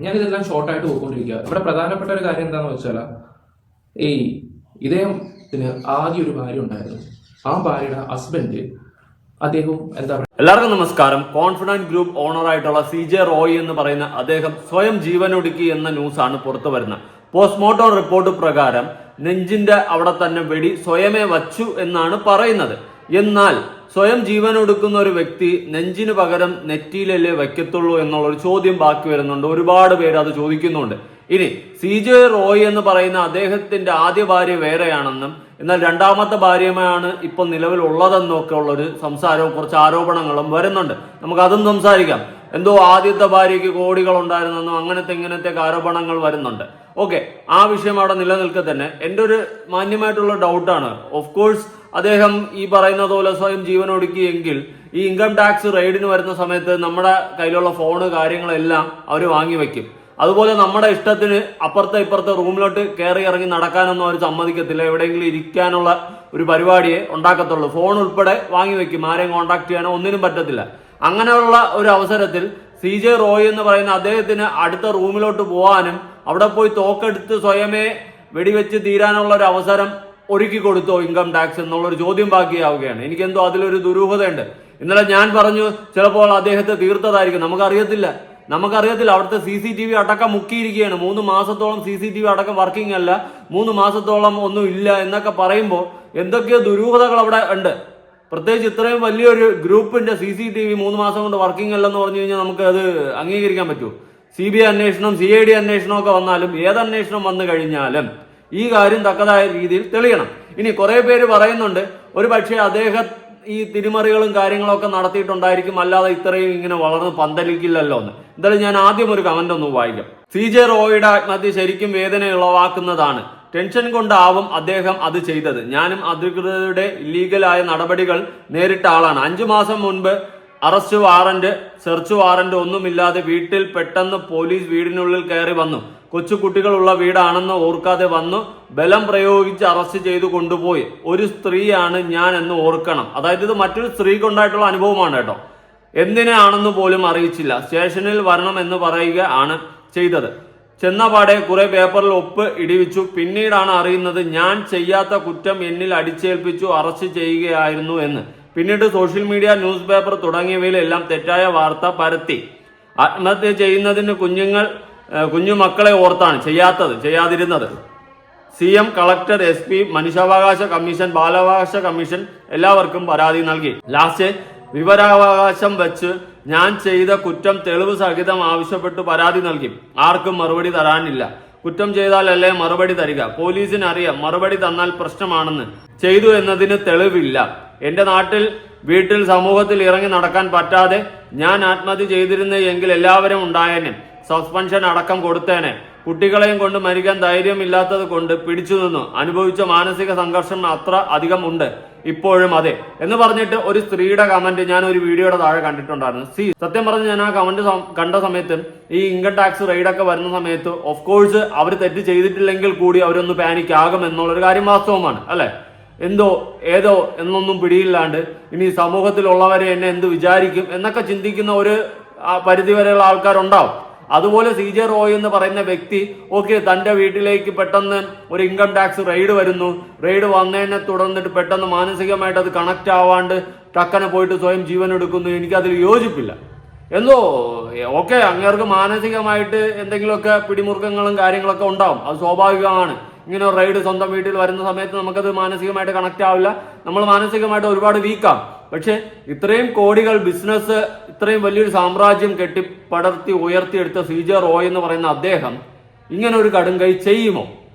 ഞാൻ ഇതെല്ലാം ഷോർട്ടായിട്ട് പോയിക്കൊണ്ടിരിക്കുക. ഇവിടെ പ്രധാനപ്പെട്ട ഒരു കാര്യം എന്താണെന്ന് വെച്ചാൽ, ഇദ്ദേഹത്തിന് ആദ്യം ഒരു ഭാര്യ ഉണ്ടായിരുന്നു. ആ ഭാര്യയുടെ ഹസ്ബൻഡ് അദ്ദേഹം എന്താ പറയുക. എല്ലാവർക്കും നമസ്കാരം. കോൺഫിഡന്റ് ഗ്രൂപ്പ് ഓണറായിട്ടുള്ള CJ റോയ് എന്ന് പറയുന്ന അദ്ദേഹം സ്വയം ജീവനൊടുക്കി എന്ന ന്യൂസാണ് പുറത്തു വരുന്നത്. പോസ്റ്റ്മോർട്ടം റിപ്പോർട്ട് പ്രകാരം നെഞ്ചിന്റെ അവിടെ തന്നെ വെടി സ്വയമേ വച്ചു എന്നാണ് പറയുന്നത്. എന്നാൽ സ്വയം ജീവനൊടുക്കുന്ന ഒരു വ്യക്തി നെഞ്ചിന് പകരം നെറ്റിയിലല്ലേ വയ്ക്കത്തുള്ളൂ എന്നുള്ളൊരു ചോദ്യം ബാക്കി വരുന്നുണ്ട്. ഒരുപാട് പേര് അത് ചോദിക്കുന്നുണ്ട്. ഇനി CJ റോയ് എന്ന് പറയുന്ന അദ്ദേഹത്തിന്റെ ആദ്യ ഭാര്യ വേറെയാണെന്നും എന്നാൽ രണ്ടാമത്തെ ഭാര്യയുമാണ് ഇപ്പോൾ നിലവിലുള്ളതെന്നും ഒക്കെ ഉള്ളൊരു സംസാരവും കുറച്ച് ആരോപണങ്ങളും വരുന്നുണ്ട്. നമുക്ക് അതും സംസാരിക്കാം. എന്തോ ആദ്യത്തെ ഭാര്യയ്ക്ക് കോടികൾ ഉണ്ടായിരുന്നെന്നും ഇങ്ങനത്തെ ആരോപണങ്ങൾ വരുന്നുണ്ട്. ഓക്കെ, ആ വിഷയം അവിടെ നിലനിൽക്കെ തന്നെ എൻ്റെ ഒരു മാന്യമായിട്ടുള്ള ഡൗട്ടാണ്. ഓഫ് കോഴ്സ് അദ്ദേഹം ഈ പറയുന്നത് പോലെ സ്വയം ജീവനൊടുക്കിയെങ്കിൽ ഈ ഇൻകം ടാക്സ് റെയ്ഡിന് വരുന്ന സമയത്ത് നമ്മുടെ കയ്യിലുള്ള ഫോണ് കാര്യങ്ങളെല്ലാം അവർ വാങ്ങി വെക്കും. അതുപോലെ നമ്മുടെ ഇഷ്ടത്തിന് ഇപ്പുറത്തെ റൂമിലോട്ട് കയറി ഇറങ്ങി നടക്കാനൊന്നും അവർ സമ്മതിക്കത്തില്ല. എവിടെയെങ്കിലും ഇരിക്കാനുള്ള ഒരു പരിപാടിയെ ഉണ്ടാക്കത്തുള്ളൂ. ഫോൺ ഉൾപ്പെടെ വാങ്ങി വെക്കും. ആരെയും കോൺടാക്ട് ചെയ്യാനോ ഒന്നിനും പറ്റത്തില്ല. അങ്ങനെയുള്ള ഒരു അവസരത്തിൽ CJ റോയ് എന്ന് പറയുന്ന അദ്ദേഹത്തിന് അടുത്ത റൂമിലോട്ട് പോകാനും അവിടെ പോയി തോക്കെടുത്ത് സ്വയമേ വെടിവെച്ച് തീരാനുള്ള ഒരു അവസരം ഒരുക്കി കൊടുത്തോ ഇൻകം ടാക്സ് എന്നുള്ളൊരു ചോദ്യം ബാക്കിയാവുകയാണ്. എനിക്കെന്തോ അതിലൊരു ദുരൂഹതയുണ്ട്. ഇന്നലെ ഞാൻ പറഞ്ഞു ചിലപ്പോൾ അദ്ദേഹത്തെ തീർത്തതായിരിക്കും. നമുക്കറിയത്തില്ല. അവിടുത്തെ CCTV അടക്കം മുക്കിയിരിക്കുകയാണ്. 3 മാസത്തോളം CCTV അടക്കം വർക്കിംഗ് അല്ല, 3 മാസത്തോളം ഒന്നും ഇല്ല എന്നൊക്കെ പറയുമ്പോൾ എന്തൊക്കെയോ ദുരൂഹതകൾ അവിടെ ഉണ്ട്. പ്രത്യേകിച്ച് ഇത്രയും വലിയൊരു ഗ്രൂപ്പിന്റെ CCTV 3 മാസം കൊണ്ട് വർക്കിംഗ് അല്ലെന്ന് പറഞ്ഞു കഴിഞ്ഞാൽ നമുക്ക് അത് അംഗീകരിക്കാൻ പറ്റുമോ? CBI അന്വേഷണം, CID അന്വേഷണം ഒക്കെ വന്നാലും ഏതന്വേഷണം വന്നു കഴിഞ്ഞാലും ഈ കാര്യം തക്കതായ രീതിയിൽ തെളിയണം. ഇനി കുറെ പേര് പറയുന്നുണ്ട് ഒരു പക്ഷേ അദ്ദേഹം ഈ തിരിമറികളും കാര്യങ്ങളൊക്കെ നടത്തിയിട്ടുണ്ടായിരിക്കും, അല്ലാതെ ഇത്രയും ഇങ്ങനെ വളർന്ന് പന്തലിക്കില്ലല്ലോ എന്ന്. എന്തായാലും ഞാൻ ആദ്യം ഒരു കമന്റ് ഒന്ന് വായിക്കാം. CJ റോയുടെ ആത്മഹത്യ ശരിക്കും വേദന ഉളവാക്കുന്നതാണ്. ടെൻഷൻ കൊണ്ടാവും അദ്ദേഹം അത് ചെയ്തത്. ഞാനും അധികൃതരുടെ ഇല്ലീഗലായ നടപടികൾ നേരിട്ട ആളാണ്. 5 മാസം മുൻപ് അറസ്റ്റ് വാറന്റ്, സെർച്ച് വാറന്റ് ഒന്നുമില്ലാതെ വീട്ടിൽ പെട്ടെന്ന് പോലീസ് വീടിനുള്ളിൽ കയറി വന്നു. കൊച്ചു കുട്ടികളുള്ള വീടാണെന്ന് ഓർക്കാതെ വന്നു ബലം പ്രയോഗിച്ച് അറസ്റ്റ് ചെയ്തു കൊണ്ടുപോയി. ഒരു സ്ത്രീയാണ് ഞാൻ എന്ന് ഓർക്കണം. അതായത് ഇത് മറ്റൊരു സ്ത്രീക്ക് ഉണ്ടായിട്ടുള്ള അനുഭവമാണ് കേട്ടോ. എന്തിനാണെന്ന് പോലും അറിയിച്ചില്ല. സ്റ്റേഷനിൽ വരണം എന്ന് പറയുക ആണ് ചെയ്തത്. ചെന്നപാടെ കുറെ പേപ്പറിൽ ഒപ്പ് ഇടിവിച്ചു. പിന്നീടാണ് അറിയുന്നത് ഞാൻ ചെയ്യാത്ത കുറ്റം എന്നിൽ അടിച്ചേൽപ്പിച്ചു അറസ്റ്റ് ചെയ്യുകയായിരുന്നു എന്ന്. പിന്നീട് സോഷ്യൽ മീഡിയ, ന്യൂസ് പേപ്പർ തുടങ്ങിയവയിലെല്ലാം തെറ്റായ വാർത്ത പരത്തി. ആത്മഹത്യ ചെയ്യുന്നതിന് കുഞ്ഞുമക്കളെ ഓർത്താണ് ചെയ്യാതിരുന്നത്. CM, കളക്ടർ, SP, മനുഷ്യാവകാശ കമ്മീഷൻ, ബാലാവകാശ കമ്മീഷൻ എല്ലാവർക്കും പരാതി നൽകി. ലാസ്റ്റ് വിവരാവകാശം വെച്ച് ഞാൻ ചെയ്ത കുറ്റം തെളിവ് സഹിതം ആവശ്യപ്പെട്ട് പരാതി നൽകി. ആർക്കും മറുപടി തരാനില്ല. കുറ്റം ചെയ്താലല്ലേ മറുപടി തരിക. പോലീസിന് അറിയാം മറുപടി തന്നാൽ പ്രശ്നമാണെന്ന്. ചെയ്തു എന്നതിന് തെളിവില്ല. എന്റെ വീട്ടിൽ സമൂഹത്തിൽ ഇറങ്ങി നടക്കാൻ പറ്റാതെ ഞാൻ ആത്മഹത്യ ചെയ്തിരുന്നെങ്കിൽ എല്ലാവരും ഉണ്ടായേനെ. സസ്പെൻഷൻ അടക്കം കൊടുത്തേനെ. കുട്ടികളെയും കൊണ്ട് മരിക്കാൻ ധൈര്യമില്ലാത്തത് കൊണ്ട് പിടിച്ചു നിന്നു. അനുഭവിച്ച മാനസിക സംഘർഷം അത്ര അധികം ഉണ്ട് ഇപ്പോഴും. അതെ എന്ന് പറഞ്ഞിട്ട് ഒരു സ്ത്രീയുടെ കമന്റ് ഞാൻ ഒരു വീഡിയോയുടെ താഴെ കണ്ടിട്ടുണ്ടായിരുന്നു. സത്യം പറഞ്ഞ് ഞാൻ ആ കമന്റ് കണ്ട സമയത്ത് ഈ ഇൻകം ടാക്സ് റെയ്ഡൊക്കെ വരുന്ന സമയത്ത് ഓഫ് കോഴ്സ് അവർ തെറ്റ് ചെയ്തിട്ടില്ലെങ്കിൽ കൂടി അവരൊന്ന് പാനിക് ആകും എന്നുള്ളൊരു കാര്യം വാസ്തവമാണ് അല്ലെ. ഏതോ എന്നൊന്നും പിടിയില്ലാണ്ട് ഇനി സമൂഹത്തിലുള്ളവരെ എന്നെ എന്ത് വിചാരിക്കും എന്നൊക്കെ ചിന്തിക്കുന്ന ഒരു പരിധി വരെയുള്ള ആൾക്കാരുണ്ടാവും. അതുപോലെ CJ റോയ് എന്ന് പറയുന്ന വ്യക്തി തന്റെ വീട്ടിലേക്ക് പെട്ടെന്ന് ഒരു ഇൻകം ടാക്സ് റെയ്ഡ് വരുന്നു. റെയ്ഡ് വന്നതിനെ തുടർന്നിട്ട് പെട്ടെന്ന് മാനസികമായിട്ട് അത് കണക്ട് ആവാണ്ട് ടക്കനെ പോയിട്ട് സ്വയം ജീവൻ എടുക്കുന്നു. എനിക്കതിൽ യോജിപ്പില്ല. അങ്ങേർക്ക് മാനസികമായിട്ട് എന്തെങ്കിലുമൊക്കെ പിടിമുറുക്കങ്ങളും കാര്യങ്ങളൊക്കെ ഉണ്ടാവും. അത് സ്വാഭാവികമാണ്. ഇങ്ങനെ റെയ്ഡ് സ്വന്തം വീട്ടിൽ വരുന്ന സമയത്ത് നമുക്കത് മാനസികമായിട്ട് കണക്ട് ആവില്ല. നമ്മൾ മാനസികമായിട്ട് ഒരുപാട് വീക്കാം. പക്ഷെ ഇത്രയും കോടികൾ ബിസിനസ്, ഇത്രയും വലിയൊരു സാമ്രാജ്യം കെട്ടിപ്പടർത്തി ഉയർത്തിയെടുത്ത CJ റോയ് എന്ന് പറയുന്ന അദ്ദേഹം ഇങ്ങനെ ഒരു കടുംകൈ ചെയ്യുമോ?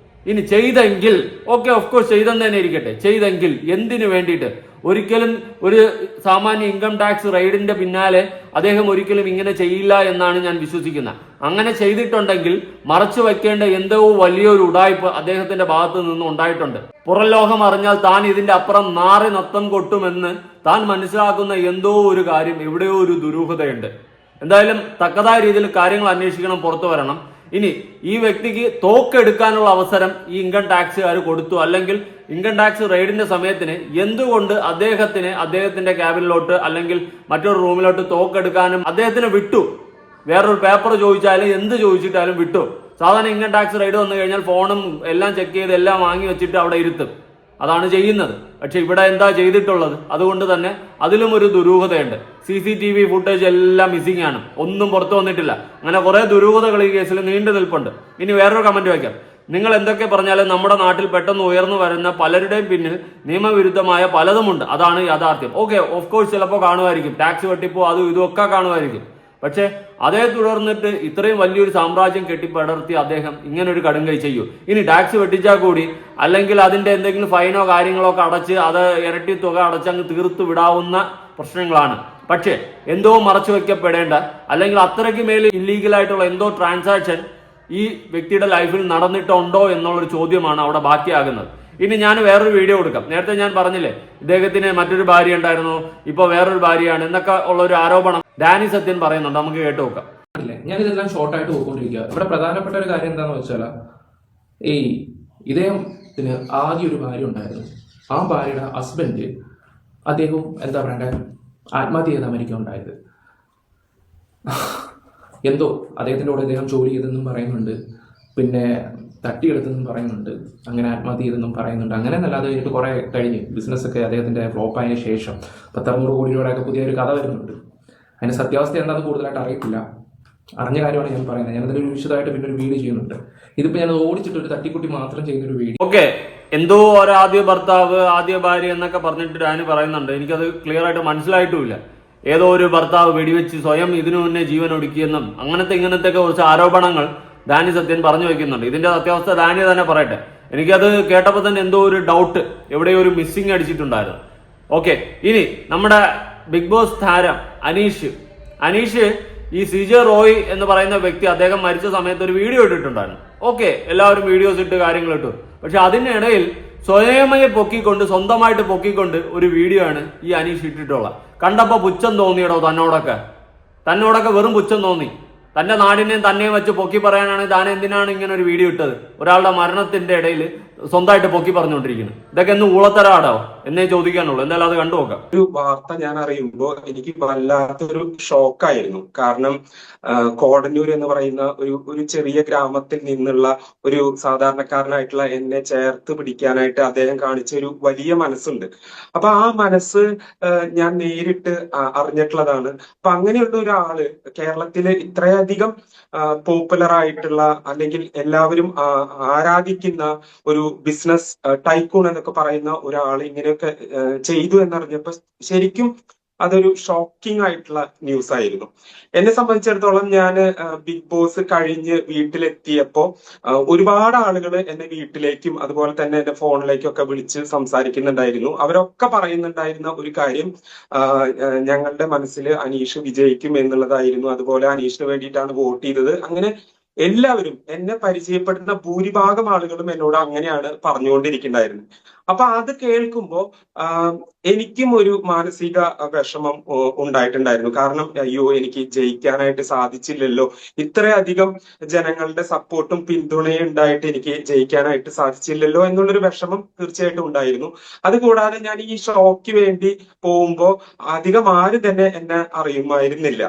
ഇനി ചെയ്തെങ്കിൽ ഓഫ് കോഴ്സ് ചെയ്തെന്ന് തന്നെ ഇരിക്കട്ടെ. ചെയ്തെങ്കിൽ എന്തിനു വേണ്ടിയിട്ട്? ഒരിക്കലും ഒരു സാമാന്യ ഇൻകം ടാക്സ് റെയ്ഡിന്റെ പിന്നാലെ അദ്ദേഹം ഒരിക്കലും ഇങ്ങനെ ചെയ്യില്ല എന്നാണ് ഞാൻ വിശ്വസിക്കുന്നത്. അങ്ങനെ ചെയ്തിട്ടുണ്ടെങ്കിൽ മറച്ചു വയ്ക്കേണ്ട എന്തോ വലിയൊരു ഉടായ്പ് അദ്ദേഹത്തിന്റെ ഭാഗത്ത് നിന്ന് ഉണ്ടായിട്ടുണ്ട്. പുറം ലോകം അറിഞ്ഞാൽ താൻ ഇതിന്റെ അപ്പുറം നാറി നത്തം കൊട്ടുമെന്ന് താൻ മനസ്സിലാക്കുന്ന എന്തോ ഒരു കാര്യം, എവിടെയോ ഒരു ദുരൂഹതയുണ്ട്. എന്തായാലും തക്കതായ രീതിയിൽ കാര്യങ്ങൾ അന്വേഷിക്കണം, പുറത്തു വരണം. ഇനി ഈ വ്യക്തിക്ക് തോക്കെടുക്കാനുള്ള അവസരം ഈ ഇൻകം ടാക്സുകാർ കൊടുത്തു, അല്ലെങ്കിൽ ഇൻകം ടാക്സ് റെയ്ഡിന്റെ സമയത്തിന് എന്തുകൊണ്ട് അദ്ദേഹത്തിന്റെ ക്യാബിനിലോട്ട് അല്ലെങ്കിൽ മറ്റൊരു റൂമിലോട്ട് തോക്കെടുക്കാനും അദ്ദേഹത്തിന് വിട്ടു? വേറൊരു പേപ്പർ ചോദിച്ചാലും എന്ത് ചോദിച്ചിട്ടാലും വിട്ടു. സാധാരണ ഇൻകം ടാക്സ് റൈഡ് വന്നു കഴിഞ്ഞാൽ ഫോണും എല്ലാം ചെക്ക് ചെയ്ത് എല്ലാം വാങ്ങി വെച്ചിട്ട് അവിടെ ഇരുത്തും. അതാണ് ചെയ്യുന്നത്. പക്ഷെ ഇവിടെ എന്താ ചെയ്തിട്ടുള്ളത്? അതുകൊണ്ട് തന്നെ അതിലും ഒരു ദുരൂഹതയുണ്ട്. CCTV ഫുട്ടേജ് എല്ലാം മിസ്സിംഗ് ആണ്, ഒന്നും പുറത്തു വന്നിട്ടില്ല. അങ്ങനെ കുറെ ദുരൂഹതകൾ ഈ കേസിൽ നീണ്ടു നിൽപ്പുണ്ട്. ഇനി വേറൊരു കമന്റ് വയ്ക്കാം. നിങ്ങൾ എന്തൊക്കെ പറഞ്ഞാലും നമ്മുടെ നാട്ടിൽ പെട്ടെന്ന് ഉയർന്നു വരുന്ന പലരുടെയും പിന്നിൽ നിയമവിരുദ്ധമായ പലതുമുണ്ട്. അതാണ് യാഥാർത്ഥ്യം. ഓക്കെ, ഓഫ് കോഴ്സ് ചിലപ്പോൾ കാണുമായിരിക്കും, ടാക്സ് വെട്ടിപ്പോ അതും ഇതും ഒക്കെ കാണുമായിരിക്കും. പക്ഷെ അതേ തുടർന്നിട്ട് ഇത്രയും വലിയൊരു സാമ്രാജ്യം കെട്ടിപ്പടർത്തി അദ്ദേഹം ഇങ്ങനെ ഒരു കടുങ്കൈ ചെയ്യൂ. ഇനി ടാക്സ് വെട്ടിച്ചാൽ കൂടി അല്ലെങ്കിൽ അതിന്റെ എന്തെങ്കിലും ഫൈനോ കാര്യങ്ങളോ ഒക്കെ അടച്ച് അത് ഇരട്ടി തുക അടച്ചങ്ങ് തീർത്തു വിടാവുന്ന പ്രശ്നങ്ങളാണ്. പക്ഷേ എന്തോ മറച്ചു വെക്കപ്പെടേണ്ട അല്ലെങ്കിൽ അത്രയ്ക്ക് മേൽ ഇല്ലീഗലായിട്ടുള്ള എന്തോ ട്രാൻസാക്ഷൻ ഈ വ്യക്തിയുടെ ലൈഫിൽ നടന്നിട്ടുണ്ടോ എന്നുള്ളൊരു ചോദ്യമാണ് അവിടെ ബാക്കിയാകുന്നത്. ഇനി ഞാൻ വേറൊരു വീഡിയോ കൊടുക്കാം. നേരത്തെ ഞാൻ പറഞ്ഞില്ലേ ഇദ്ദേഹത്തിന് മറ്റൊരു ഭാര്യ ഉണ്ടായിരുന്നു, ഇപ്പൊ വേറൊരു ഭാര്യയാണ് എന്നൊക്കെ ഉള്ള ഒരു ആരോപണം ഡാനി സത്യൻ പറയുന്നുണ്ട്. നമുക്ക് കേട്ടു നോക്കാം. ഞാൻ ഇതെല്ലാം ഷോർട്ടായിട്ട് പോയിക്കൊണ്ടിരിക്കുക. ഇവിടെ പ്രധാനപ്പെട്ട ഒരു കാര്യം എന്താണെന്ന് വെച്ചാൽ ഇദ്ദേഹത്തിന് ആദ്യം ഒരു ഭാര്യ ഉണ്ടായിരുന്നു. ആ ഭാര്യയുടെ ഹസ്ബൻഡ് അദ്ദേഹം എന്താ പറയണ്ടേ ആത്മഹത്യ ചെയ്ത മരിക്കുക ഉണ്ടായത്. എന്തോ അദ്ദേഹത്തിൻ്റെ കൂടെ അദ്ദേഹം ജോലി ചെയ്തെന്നും പറയുന്നുണ്ട്, പിന്നെ തട്ടിയെടുത്തെന്നും പറയുന്നുണ്ട്, അങ്ങനെ ആത്മഹത്യ ചെയ്തെന്നും പറയുന്നുണ്ട്. അങ്ങനെ അല്ലാതെ കഴിഞ്ഞിട്ട് കുറേ കഴിഞ്ഞ് ബിസിനസ്സൊക്കെ അദ്ദേഹത്തിൻ്റെ ഫ്ലോപ്പായതിനു ശേഷം 600 കോടി രൂപയുടെയൊക്കെ പുതിയൊരു കഥ വരുന്നുണ്ട്. അതിൻ്റെ സത്യാവസ്ഥ എന്താണെന്ന് കൂടുതലായിട്ട് അറിയത്തില്ല. അറിഞ്ഞ കാര്യമാണ് ഞാൻ പറയുന്നത്. ഞാനതിലൊരു വിശദമായിട്ട് പിന്നെ ഒരു വീഡിയോ ചെയ്യുന്നുണ്ട്. ഇതിപ്പോൾ ഞാൻ ഓടിച്ചിട്ട് ഒരു തട്ടിക്കുട്ടി മാത്രം ചെയ്യുന്നൊരു വീഡിയോ. ഓക്കെ, എന്തോ ഒരു ആദ്യ ഭർത്താവ് ആദ്യ ഭാര്യ എന്നൊക്കെ പറഞ്ഞിട്ട് ഡാനി പറയുന്നുണ്ട്. എനിക്കത് ക്ലിയർ ആയിട്ട് മനസ്സിലായിട്ടുമില്ല. ഏതോ ഒരു ഭർത്താവ് വെടിവെച്ച് സ്വയം ഇതിനു മുന്നേ ജീവൻ ഒടുക്കിയെന്നും ഇങ്ങനത്തെ കുറച്ച് ആരോപണങ്ങൾ ഡാനി സത്യൻ പറഞ്ഞു വെക്കുന്നുണ്ട്. ഇതിന്റെ സത്യാവസ്ഥ ഡാനി തന്നെ പറയട്ടെ. എനിക്കത് കേട്ടപ്പോൾ തന്നെ എന്തോ ഒരു ഡൗട്ട്, എവിടെയോ ഒരു മിസ്സിംഗ് അടിച്ചിട്ടുണ്ടായിരുന്നു. ഓക്കെ, ഇനി നമ്മുടെ ബിഗ് ബോസ് താരം അനീഷ് ഈ CJ റോയ് എന്ന് പറയുന്ന വ്യക്തി അദ്ദേഹം മരിച്ച സമയത്ത് ഒരു വീഡിയോ ഇട്ടിട്ടുണ്ടായിരുന്നു. ഓക്കെ, എല്ലാവരും വീഡിയോസ് ഇട്ട് കാര്യങ്ങൾ ഇട്ടു. പക്ഷെ അതിനിടയിൽ സ്വന്തമായിട്ട് പൊക്കിക്കൊണ്ട് ഒരു വീഡിയോ ആണ് ഈ അനീഷ് ഇട്ടിട്ടുള്ളത്. കണ്ടപ്പോ പുച്ഛം തോന്നിയടോ തന്നോടൊക്കെ വെറും പുച്ഛം തോന്നി. തന്റെ നാടിനെയും തന്നെയും വെച്ച് പൊക്കി പറയാനാണ് താൻ എന്തിനാണ് ഇങ്ങനെ ഒരു വീഡിയോ ഇട്ടത്? ഒരാളുടെ മരണത്തിന്റെ ഇടയിൽ സ്വന്തമായിട്ട് പൊക്കി പറഞ്ഞുകൊണ്ടിരിക്കുന്നത്. ഇതൊക്കെ എന്ന് ഊളത്തരാടോ എന്നേ ചോദിക്കാനുള്ളൂ. എന്തായാലും അത് കണ്ടുനോക്കാം. ഒരു വാർത്ത ഞാൻ അറിയുമ്പോൾ എനിക്ക് വല്ലാത്തൊരു ഷോക്കായിരുന്നു. കാരണം കോടന്നൂർ എന്ന് പറയുന്ന ഒരു ചെറിയ ഗ്രാമത്തിൽ നിന്നുള്ള ഒരു സാധാരണക്കാരനായിട്ടുള്ള എന്നെ ചേർത്ത് പിടിക്കാനായിട്ട് അദ്ദേഹം കാണിച്ച ഒരു വലിയ മനസ്സുണ്ട്. അപ്പൊ ആ മനസ്സ് ഞാൻ നേരിട്ട് അറിഞ്ഞിട്ടുള്ളതാണ്. അപ്പൊ അങ്ങനെയുള്ള ഒരാള് കേരളത്തില് ഇത്രയധികം പോപ്പുലർ ആയിട്ടുള്ള അല്ലെങ്കിൽ എല്ലാവരും ആരാധിക്കുന്ന ഒരു ബിസിനസ് ടൈക്കൂൺ എന്നൊക്കെ പറയുന്ന ഒരാൾ ഇങ്ങനെയൊക്കെ ചെയ്തു എന്നറിഞ്ഞപ്പോ ശരിക്കും അതൊരു ഷോക്കിംഗ് ആയിട്ടുള്ള ന്യൂസ് ആയിരുന്നു. എന്നെ സംബന്ധിച്ചിടത്തോളം ഞാൻ ബിഗ് ബോസ് കഴിഞ്ഞ് വീട്ടിലെത്തിയപ്പോ ഒരുപാട് ആളുകൾ എന്നെ വീട്ടിലേക്കും അതുപോലെ തന്നെ എന്റെ ഫോണിലേക്കും ഒക്കെ വിളിച്ച് സംസാരിക്കുന്നുണ്ടായിരുന്നു. അവരൊക്കെ പറയുന്നുണ്ടായിരുന്ന ഒരു കാര്യം ഞങ്ങളുടെ മനസ്സിൽ അനീഷ് വിജയിക്കും എന്നുള്ളതായിരുന്നു. അതുപോലെ അനീഷിന് വേണ്ടിയിട്ടാണ് വോട്ട് ചെയ്തത്. അങ്ങനെ എല്ലാവരും എന്നെ പരിചയപ്പെടുന്ന ഭൂരിഭാഗം ആളുകളും എന്നോട് അങ്ങനെയാണ് പറഞ്ഞുകൊണ്ടിരിക്കുന്നുണ്ടായിരുന്നത്. അപ്പൊ അത് കേൾക്കുമ്പോ എനിക്കും ഒരു മാനസിക വിഷമം ഉണ്ടായിട്ടുണ്ടായിരുന്നു. കാരണം അയ്യോ, എനിക്ക് ജയിക്കാനായിട്ട് സാധിച്ചില്ലല്ലോ, ഇത്രയധികം ജനങ്ങളുടെ സപ്പോർട്ടും പിന്തുണയും ഉണ്ടായിട്ട് എനിക്ക് ജയിക്കാനായിട്ട് സാധിച്ചില്ലല്ലോ എന്നുള്ളൊരു വിഷമം തീർച്ചയായിട്ടും ഉണ്ടായിരുന്നു. അതുകൂടാതെ ഞാൻ ഈ ഷോയ്ക്ക് വേണ്ടി പോകുമ്പോ അധികം ആരും തന്നെ എന്നെ അറിയുന്നുണ്ടായിരുന്നില്ല.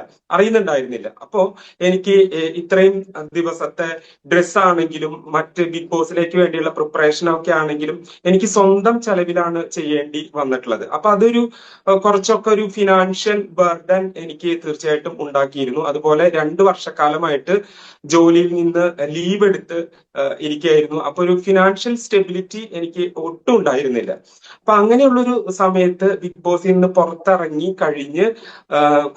അപ്പോ എനിക്ക് ഇത്രയും ദിവസത്തെ ഡ്രസ് ആണെങ്കിലും മറ്റ് ബിഗ് ബോസിലേക്ക് വേണ്ടിയുള്ള പ്രിപ്പറേഷൻ ഒക്കെ ആണെങ്കിലും എനിക്ക് സ്വന്തം ചെലവിലാണ് ചെയ്യേണ്ടി വന്നിട്ടുള്ളത്. അപ്പൊ അതൊരു കുറച്ചൊക്കെ ഒരു ഫിനാൻഷ്യൽ ബർഡൻ എനിക്ക് തീർച്ചയായിട്ടും ഉണ്ടാക്കിയിരുന്നു. അതുപോലെ 2 വർഷക്കാലമായിട്ട് ജോലിയിൽ നിന്ന് ലീവ് എടുത്ത് ഇരിക്കുകയായിരുന്നു. അപ്പൊ ഒരു ഫിനാൻഷ്യൽ സ്റ്റെബിലിറ്റി എനിക്ക് ഒട്ടും ഉണ്ടായിരുന്നില്ല. അപ്പൊ അങ്ങനെയുള്ളൊരു സമയത്ത് ബിഗ് ബോസിൽ നിന്ന് പുറത്തിറങ്ങി കഴിഞ്ഞ്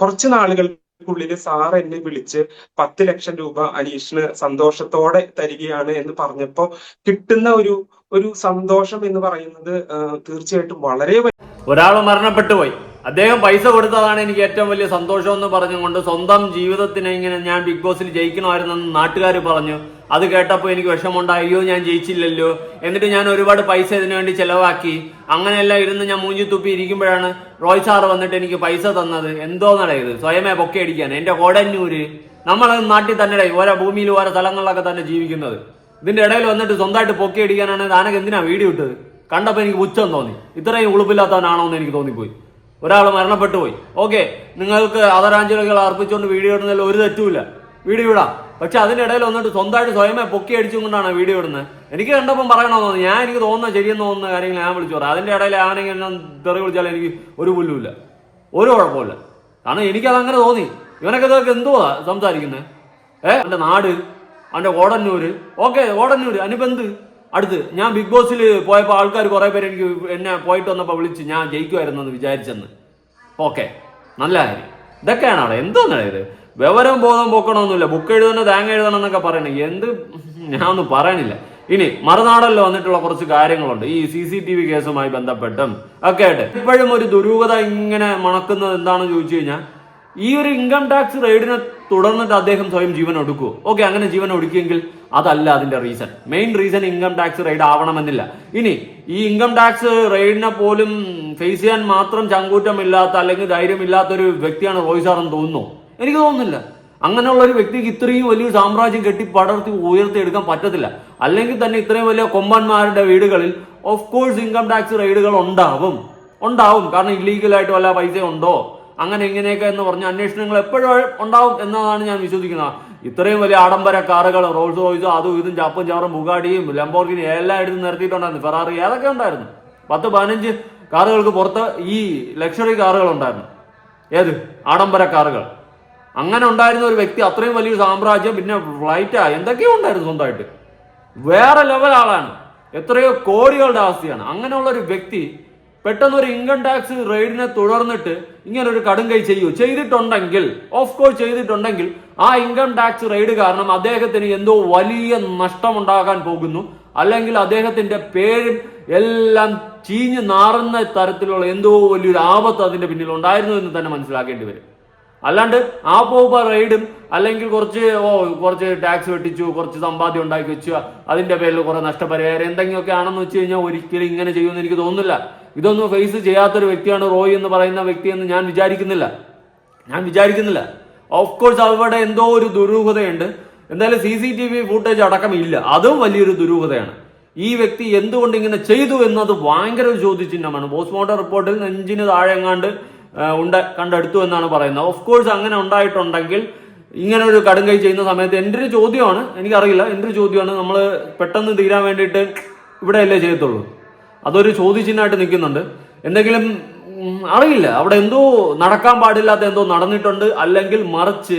കുറച്ച് നാളുകൾക്കുള്ളിൽ സാർ എന്നെ വിളിച്ച് 10 ലക്ഷം രൂപ അനീഷിന് സന്തോഷത്തോടെ തരികയാണ് എന്ന് പറഞ്ഞപ്പോ കിട്ടുന്ന ഒരു സന്തോഷം എന്ന് പറയുന്നത് തീർച്ചയായിട്ടും വളരെ ഒരാൾ മരണപ്പെട്ടു പോയി, അദ്ദേഹം പൈസ കൊടുത്തതാണ് എനിക്ക് ഏറ്റവും വലിയ സന്തോഷം എന്ന് പറഞ്ഞുകൊണ്ട് സ്വന്തം ജീവിതത്തിന് ഇങ്ങനെ ഞാൻ ബിഗ് ബോസിൽ ജയിക്കണമായിരുന്നെന്ന് നാട്ടുകാർ പറഞ്ഞു. അത് കേട്ടപ്പോൾ എനിക്ക് വിഷമമുണ്ടായി. അയ്യോ, ഞാൻ ജയിച്ചില്ലല്ലോ, എന്നിട്ട് ഞാൻ ഒരുപാട് പൈസ ഇതിനു വേണ്ടി ചെലവാക്കി, അങ്ങനെയെല്ലാം ഇരുന്ന് ഞാൻ മൂഞ്ചി തുപ്പി ഇരിക്കുമ്പോഴാണ് റോയ് സാറ് വന്നിട്ട് എനിക്ക് പൈസ തന്നത്. എന്തോ നടയത് സ്വയമേ പൊക്കെ അടിക്കാൻ. എന്റെ കോടന്നൂര് നമ്മൾ നാട്ടിൽ തന്നെ ഓരോ ഭൂമിയിൽ ഓരോ സ്ഥലങ്ങളിലൊക്കെ തന്നെ ജീവിക്കുന്നത്. ഇതിന്റെ ഇടയിൽ വന്നിട്ട് സ്വന്തമായിട്ട് പൊക്കെ അടിക്കാനാണ് താനൊക്കെ എന്തിനാ വീഡിയോ ഇട്ടത്? കണ്ടപ്പോൾ എനിക്ക് പുച്ഛം തോന്നി. ഇത്രയും ഉളുപ്പില്ലാത്തവനാണോ എന്ന് എനിക്ക് തോന്നിപ്പോയി. ഒരാൾ മരണപ്പെട്ടു പോയി, ഓക്കെ, നിങ്ങൾക്ക് ആദരാഞ്ജലികൾ അർപ്പിച്ചുകൊണ്ട് വീഡിയോ ഇടുന്നതിൽ ഒരു തെറ്റുമില്ല, വീഡിയോ ഇടാം. പക്ഷെ അതിനിടയിൽ വന്നിട്ട് സ്വന്തമായിട്ട് സ്വയമേ പൊക്കി അടിച്ചുകൊണ്ടാണ് വീഡിയോ ഇടുന്നത്. എനിക്ക് കണ്ടപ്പം പറയണമെന്ന് തോന്നുന്നു, എനിക്ക് തോന്നുന്ന ശരിയെന്ന് തോന്നുന്ന കാര്യങ്ങൾ ഞാൻ വിളിച്ചു പറയാം. അതിൻ്റെ ഇടയിൽ ആണെങ്കിൽ ഞാൻ തെറി വിളിച്ചാൽ എനിക്ക് ഒരു പുല്ലുമില്ല, ഒരു കുഴപ്പമില്ല. കാരണം എനിക്കതങ്ങനെ തോന്നി. ഇവനൊക്കെ ഇതൊക്കെ എന്തുവാ സംസാരിക്കുന്നത്? എൻ്റെ നാട്, അവൻ്റെ കോടന്നൂര്, ഓക്കെ, കോടന്നൂര് അനുബന്ധ് അടുത്ത്. ഞാൻ ബിഗ് ബോസിൽ പോയപ്പോൾ ആൾക്കാർ കുറേ പേര് എനിക്ക് എന്നെ പോയിട്ട് വന്നപ്പോൾ വിളിച്ച് ഞാൻ ജയിക്കുമായിരുന്നു എന്ന് വിചാരിച്ചെന്ന്. ഓക്കെ, നല്ല കാര്യം. ഇതൊക്കെയാണ് അവിടെ എന്തോന്നാണ് ഇത്? വിവരം ബോധം പൊക്കണമെന്നില്ല, ബുക്ക് എഴുതണം തേങ്ങ എഴുതണം എന്നൊക്കെ പറയണേ, എന്ത് ഞാൻ ഒന്നും പറയണില്ല. ഇനി മറുനാടലിൽ വന്നിട്ടുള്ള കുറച്ച് കാര്യങ്ങളുണ്ട് ഈ CCTV കേസുമായി ബന്ധപ്പെട്ടും ഒക്കെ ആയിട്ട്. ഇപ്പോഴും ഒരു ദുരൂഹത ഇങ്ങനെ മണക്കുന്നത് എന്താണെന്ന് ചോദിച്ചു കഴിഞ്ഞാൽ, ഈ ഒരു ഇൻകം ടാക്സ് റെയ്ഡിനെ തുടർന്നിട്ട് അദ്ദേഹം സ്വയം ജീവൻ ഒടുക്കുമോ? ഓക്കെ, അങ്ങനെ ജീവൻ ഒടുക്കിയെങ്കിൽ അതല്ല അതിന്റെ reason. Main reason income tax raid ആവണമെന്നില്ല. ഇനി ഈ ഇൻകം ടാക്സ് റെയ്ഡിനെ പോലും ഫേസ് ചെയ്യാൻ മാത്രം ചങ്കൂറ്റമില്ലാത്ത അല്ലെങ്കിൽ ധൈര്യമില്ലാത്ത ഒരു വ്യക്തിയാണ് റോയ് സാർ എന്ന് തോന്നുന്നു? എനിക്ക് തോന്നുന്നില്ല. അങ്ങനെയുള്ള ഒരു വ്യക്തിക്ക് ഇത്രയും വലിയൊരു സാമ്രാജ്യം കെട്ടി പടർത്തി ഉയർത്തിയെടുക്കാൻ പറ്റത്തില്ല. അല്ലെങ്കിൽ തന്നെ ഇത്രയും വലിയ കൊമ്പന്മാരുടെ വീടുകളിൽ ഓഫ് കോഴ്സ് ഇൻകം ടാക്സ് റെയ്ഡുകൾ ഉണ്ടാവും. കാരണം ഇല്ലീഗലായിട്ട് വല്ല പൈസ ഉണ്ടോ അങ്ങനെ ഇങ്ങനെയൊക്കെ എന്ന് പറഞ്ഞ അന്വേഷണങ്ങൾ എപ്പോഴും ഉണ്ടാവും എന്നതാണ് ഞാൻ വിശ്വസിക്കുന്നത്. ഇത്രയും വലിയ ആഡംബര കാറുകൾ, റോൾസ് റോയ്സും അതും ഇതും ചാപ്പും ചാറും ബുഗാഡിയും ലംബോർഗിനി എല്ലാം എടുത്ത് നിർത്തിയിട്ടുണ്ടായിരുന്നു. ഫെറാറി ഏതൊക്കെ ഉണ്ടായിരുന്നു? 10-15 കാറുകൾക്ക് പുറത്ത് ഈ ലക്ഷറി കാറുകൾ ഉണ്ടായിരുന്നു. ഏത് ആഡംബര കാറുകൾ? അങ്ങനെ ഉണ്ടായിരുന്ന ഒരു വ്യക്തി, അത്രയും വലിയൊരു സാമ്രാജ്യം, പിന്നെ ഫ്ലൈറ്റാ എന്തൊക്കെയോ ഉണ്ടായിരുന്നു സ്വന്തമായിട്ട്. വേറെ ലെവൽ ആളാണ്, എത്രയോ കോടികളുടെ ആസ്തിയാണ്. അങ്ങനെയുള്ള ഒരു വ്യക്തി പെട്ടെന്നൊരു ഇൻകം ടാക്സ് റെയ്ഡിനെ തുടർന്നിട്ട് ഇങ്ങനെ ഒരു കടുംകൈ ചെയ്തിട്ടുണ്ടെങ്കിൽ, ഓഫ് കോഴ്സ് ചെയ്തിട്ടുണ്ടെങ്കിൽ, ആ ഇൻകം ടാക്സ് റെയ്ഡ് കാരണം അദ്ദേഹത്തിന് എന്തോ വലിയ നഷ്ടമുണ്ടാകാൻ പോകുന്നു. അല്ലെങ്കിൽ അദ്ദേഹത്തിന്റെ പേരും എല്ലാം ചീഞ്ഞ് നാറുന്ന തരത്തിലുള്ള എന്തോ വലിയൊരു ആപത്ത് അതിന്റെ പിന്നിൽ ഉണ്ടായിരുന്നു എന്ന് തന്നെ മനസ്സിലാക്കേണ്ടി വരും. അല്ലാണ്ട് ആ പോവുക റെയ്ഡും അല്ലെങ്കിൽ കുറച്ച് ടാക്സ് വെട്ടിച്ചു, കുറച്ച് സമ്പാദ്യം ഉണ്ടാക്കി വെച്ചു, അതിന്റെ പേരിൽ കുറെ നഷ്ടപരിഹാരം എന്തെങ്കിലുമൊക്കെ ആണെന്ന് വെച്ച് കഴിഞ്ഞാൽ ഒരിക്കലും ഇങ്ങനെ ചെയ്യുമെന്ന് എനിക്ക് തോന്നുന്നില്ല. ഇതൊന്നും ഫേസ് ചെയ്യാത്തൊരു വ്യക്തിയാണ് റോയ് എന്ന് പറയുന്ന വ്യക്തിയെന്ന് ഞാൻ വിചാരിക്കുന്നില്ല. ഓഫ് കോഴ്സ് അവിടെ എന്തോ ഒരു ദുരൂഹതയുണ്ട്. എന്തായാലും CCTV ഫുട്ടേജ് അടക്കം ഇല്ല, അതും വലിയൊരു ദുരൂഹതയാണ്. ഈ വ്യക്തി എന്തുകൊണ്ട് ഇങ്ങനെ ചെയ്തു എന്നത് ഭയങ്കര ഒരു ചോദ്യചിഹ്നമാണ്. പോസ്റ്റ്മോർട്ടം റിപ്പോർട്ടിൽ നെഞ്ചിന് താഴെ എങ്ങാണ്ട് കണ്ടെടുത്തു എന്നാണ് പറയുന്നത്. ഓഫ് കോഴ്സ് അങ്ങനെ ഉണ്ടായിട്ടുണ്ടെങ്കിൽ ഇങ്ങനെ ഒരു കടുംകൈ ചെയ്യുന്ന സമയത്ത് എൻ്റെ ഒരു ചോദ്യമാണ്, എനിക്കറിയില്ല, എൻ്റെ ഒരു ചോദ്യമാണ്, നമ്മൾ പെട്ടെന്ന് തീരാൻ വേണ്ടിയിട്ട് ഇവിടെയല്ലേ ചെയ്യത്തുള്ളൂ? അതൊരു ചോദ്യചിഹ്നമായിട്ട് നിൽക്കുന്നുണ്ട്. എന്തെങ്കിലും അറിയില്ല, അവിടെ എന്തോ നടക്കാൻ പാടില്ലാത്ത എന്തോ നടന്നിട്ടുണ്ട്, അല്ലെങ്കിൽ മറിച്ച്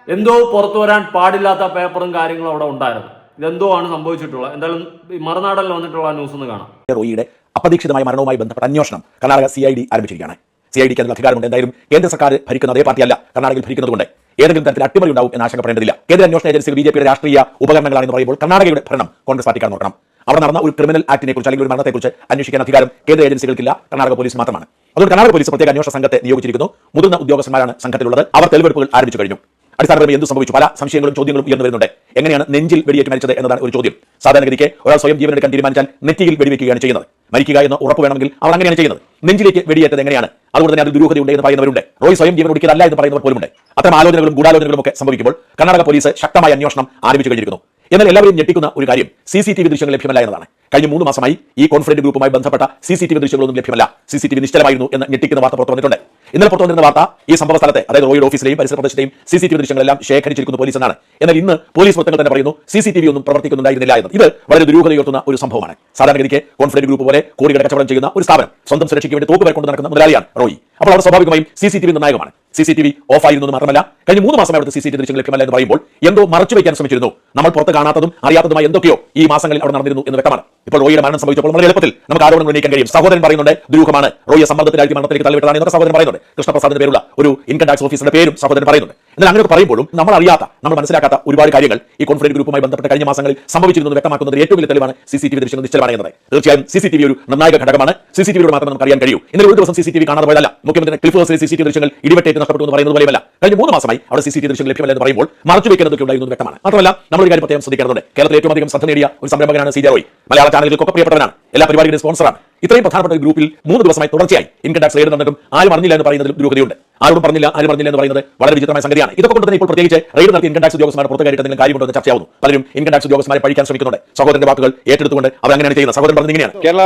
എന്തോ പുറത്തു വരാൻ പാടില്ലാത്ത പേപ്പറും കാര്യങ്ങളും അവിടെ ഉണ്ടായിരുന്നു. ഇതെന്തോ ആണ് സംഭവിച്ചിട്ടുള്ളത്. എന്തായാലും മറുനാടലിൽ വന്നിട്ടുള്ള ന്യൂസ് ഒന്ന് കാണാം. റോയിയുടെ അപ്രതീക്ഷിതമായ മരണവുമായി ബന്ധപ്പെട്ട അന്വേഷണം കർണാടക CID ആരംഭിച്ചിരിക്കുകയാണ്. CIDക്ക് അതിന് അധികാരമുണ്ട്. എന്തായാലും കേന്ദ്ര സർക്കാർ ഭരിക്കുന്ന അതേ പാർട്ടിയല്ല കർണാടകയിൽ ഭരിക്കുന്നതുകൊണ്ട് ഏതെങ്കിലും തരത്തിൽ അട്ടിമറി ഉണ്ടാവും എന്ന് ആശങ്കപ്പെടേണ്ടതില്ല. കേന്ദ്ര അന്വേഷണ ഏജൻസികൾ BJPയുടെ രാഷ്ട്രീയ ഉപകരണങ്ങളാണെന്ന് പറയുമ്പോൾ കർണാടകയുടെ ഭരണം കോൺഗ്രസ് പാർട്ടിക്കാർ നോക്കണം. അവിടെ നടന്ന ഒരു ക്രിമിനൽ ആക്ടിനെ കുറിച്ച് അല്ലെങ്കിൽ ഒരു മരണത്തെക്കുറിച്ച് അന്വേഷിക്കാൻ അധികാരം കേന്ദ്ര ഏജൻസികൾക്കില്ല, കർണാടക പോലീസ് മാത്രമാണ്. അതുകൊണ്ട് കർണാടക പോലീസ് പ്രത്യേക അന്വേഷണ സംഘത്തെ നിയോഗിച്ചിരിക്കുന്നു. മുതിർന്ന ഉദ്യോഗസ്ഥന്മാരാണ് സംഘത്തിലുള്ളത്. അവർ തെളിവെടുപ്പുകൾ ആരംഭിച്ചു കഴിഞ്ഞു. അടിസ്ഥാനപരമായി എന്ത് സംഭവിച്ചു? പല സംശയങ്ങളും ചോദ്യങ്ങളും ഉയർന്നു വരുന്നുണ്ട്. എങ്ങനെയാണ് നെഞ്ചിൽ വെടിയേറ്റ് മരിച്ചത് എന്നതാണ് ഒരു ചോദ്യം. സാധാരണഗതിക്ക് ഒരാൾ സ്വയം ജീവനെടുക്കാൻ തീരുമാനിച്ചാൽ നെറ്റിയിൽ വെടിവെക്കുകയാണ് ചെയ്യുന്നത്. മരിക്കുക എന്ന് ഉറപ്പ് വേണമെങ്കിൽ അവർ അങ്ങനെയാണ് ചെയ്യുന്നത്. നെഞ്ചിലേക്ക് വെടിയേറ്റത് എങ്ങനെയാണ്? അതുകൊണ്ട് തന്നെ അത് ദുരൂഹതയുണ്ട് എന്ന് പറയുന്നവരുണ്ട്. റോയ് സ്വയം ജീവൻ ഒടുക്കിയതല്ല എന്ന് പറയുന്നവർ പോലുമുണ്ട്. അത്തരം ആലോചനകളും ഗൂഢാലോചനകളും ഒക്കെ സംഭവിക്കുമ്പോൾ കർണാടക പോലീസ് ശക്തമായ അന്വേഷണം ആരംഭിച്ചു കഴിഞ്ഞിരിക്കുന്നു. എന്നാൽ എല്ലാവരും ഞെട്ടിക്കുന്ന ഒരു കാര്യം CCTV ദൃശ്യങ്ങൾ ലഭ്യമല്ല എന്നതാണ്. കഴിഞ്ഞ 3 മാസമായി ഈ കോൺഫിഡന്റ് ഗ്രൂപ്പുമായി ബന്ധപ്പെട്ട CCTV ദൃശ്യങ്ങളൊന്നും ലഭ്യമല്ല. CCTV നിശ്ചലമായിരുന്നു എന്ന് ഞെട്ടിക്കുന്ന വാർത്ത പുറത്തു വന്നിട്ടുണ്ട്. ഇന്നലെ പുറത്തു വന്നിരുന്ന വാർത്ത ഈ സംഭവ സ്ഥലത്തെ, അതായത് റോയുടെ ഓഫീസിലെയും പരിസര പ്രദേശത്തെയും CCTV ദൃശ്യങ്ങളെല്ലാം ശേഖരിച്ചിരിക്കുന്നു പോലീസ് എന്നാണ്. എന്നാൽ ഇന്ന് പോലീസ് വൃത്തങ്ങൾ തന്നെ പറയുന്നു CCTV ഒന്നും പ്രവർത്തിക്കുന്നുണ്ടായിരുന്നില്ല എന്ന്. ഇത് വളരെ ദുരൂഹതയുയർത്തുന്ന ഒരു സംഭവമാണ്. സാധാരണഗതിക്ക് കോൺഫിഡന്റ് ഗ്രൂപ്പ് പോലെ കോടികളുടെ കച്ചവടം ചെയ്യുന്ന ഒരു സ്ഥാപനം, സ്വന്തം സുരക്ഷയ്ക്ക് വേണ്ടി തോക്കുകൾ കൊണ്ട് നടക്കുന്ന മുതലാളിയാണ് റോയി. അപ്പോൾ അവിടെ സ്വാഭാവികമായും CCTV നിർണായകമാണ്. CCTV ഓഫ് ആയിരുന്നു എന്ന് മാത്രമല്ല, കഴിഞ്ഞ 3 മാസമായി അവിടുത്തെ CCTV ദൃശ്യങ്ങൾ ലഭ്യമല്ല എന്ന് പറയുമ്പോൾ എന്തോ മറച്ചു വയ്ക്കാൻ ശ്രമിച്ചിരുന്നു. നമ്മൾ പുറത്ത് കാണാത്തതും അറിയാത്തതുമായ എന്തൊക്കെയോ ഈ മാസങ്ങളിൽ അവിടെ നടന്നിരുന്നു എന്ന് വ്യക്തമാണ്. ഇപ്പോൾ റോയിയുടെ മരണം സംഭവിച്ചപ്പോൾ വളരെ എളുപ്പത്തിൽ നമുക്ക് ആരോപണം ഉന്നയിക്കാൻ കഴിയും. സഹോദരൻ പറയുന്നുണ്ട് ദുരൂഹമാണ്, റോയിയെ സമ്മർദ്ദത്തിലാക്കി മരണത്തിലേക്ക് തള്ളിവിട്ടതാണ് എന്നൊക്കെ സഹോദരൻ പറയുന്നുണ്ട്. കൃഷ്ണപ്രസാദിന്റെ പേരുള്ള ഒരു ഇൻകം ടാക്സ് ഓഫീസറുടെ പേരും സഹോദരൻ പറയുന്നുണ്ട്. എന്നാൽ അങ്ങനെ പറയുമ്പോഴും നമ്മൾ അറിയാത്ത, നമ്മൾ മനസ്സിലാക്കാത്ത ഒരുപാട് കാര്യങ്ങൾ ഈ കോൺഫിഡന്റ് ഗ്രൂപ്പുമായി ബന്ധപ്പെട്ട കഴിഞ്ഞ മാസങ്ങളിൽ സംഭവിച്ചിരുന്നു വ്യക്തമാക്കുന്നത് ഏറ്റവും വലിയ തെളിവാണ് CCTV ദൃശ്യങ്ങൾ നിശ്ചലമാണ് എന്നത്. തീർച്ചയായും CCTV ഒരു നിർണായക ഘടകമാണ്. CCTV മാത്രമേ നമുക്ക് അറിയാൻ കഴിയൂ. ഇന്നലെ ഒരു ദിവസം CCTV കാണാതെ പോയതല്ല. മുഖ്യമന്ത്രി ക്ലിഫ് ഹൗസിലെ CCTV ദൃശ്യങ്ങൾ ഇടിവെട്ടേറ്റ് നഷ്ടപ്പെട്ടു എന്ന് പറയുന്നത് പോലെയല്ല. കഴിഞ്ഞ 3 മാസമായി അവിടെ CCTV ദൃശ്യങ്ങൾ ലഭ്യമല്ല എന്ന് പറയുമ്പോൾ മറച്ചു വയ്ക്കുന്നതൊക്കെ ഉണ്ടായിരുന്നു വ്യക്തമാണ്. മാത്രമല്ല നമ്മളൊരു കാര്യം പ്രത്യേകം ശ്രദ്ധിക്കേണ്ടതുണ്ട്. കേരളത്തിൽ ഏറ്റവും അധികം ശ്രദ്ധ നേടിയ ഒരു സംരംഭകനാണ് CJ റോയ്. മലയാള ചാനലുകൾക്കൊക്കെ പ്രിയപ്പെട്ടവനാണ്. എല്ലാ പരിപാടികളുടെയും സ്പോൺസറാണ്. ഇത്രയും പ്രധാനപ്പെട്ട ഒരു ഗ്രൂപ്പിൽ 3 ദിവസമായി തുടർച്ചയായി ഇൻകം ടാക്സ് റെയ്ഡ് നടന്നിട്ടും ആരും അറിഞ്ഞില്ല എന്ന് പറയുന്നതിൽ ദുരൂഹതയുണ്ട്. ആരും പറഞ്ഞില്ല എന്ന് പറയുന്നത് വളരെ വിചിത്രമായ സംഗതിയാണ്. ഇതൊക്കെ കൊണ്ട് തന്നെ ഇപ്പോൾ പ്രത്യേകിച്ച് റെയ്ഡ് നടത്തിയ ഇൻകം ടാക്സ് ഉദ്യോഗസ്ഥന്മാർ പുറത്തു കയറിയിട്ട് എന്തെങ്കിലും കാര്യം കൊണ്ടുവന്ന് ചർച്ചയാവുന്നു. പലരും ഇൻകം ടാക്സ് ഉദ്യോഗസ്ഥന്മാരെ പഴിക്കാൻ ശ്രമിക്കുന്നുണ്ട്. സഹോദരന്റെ വാക്കുകൾ ഏറ്റെടുത്തുകൊണ്ട് അവർ അങ്ങനെയാണ് ചെയ്യുന്നത്. സഹോദരൻ പറഞ്ഞത് ഇങ്ങനെയാണ്: കേരള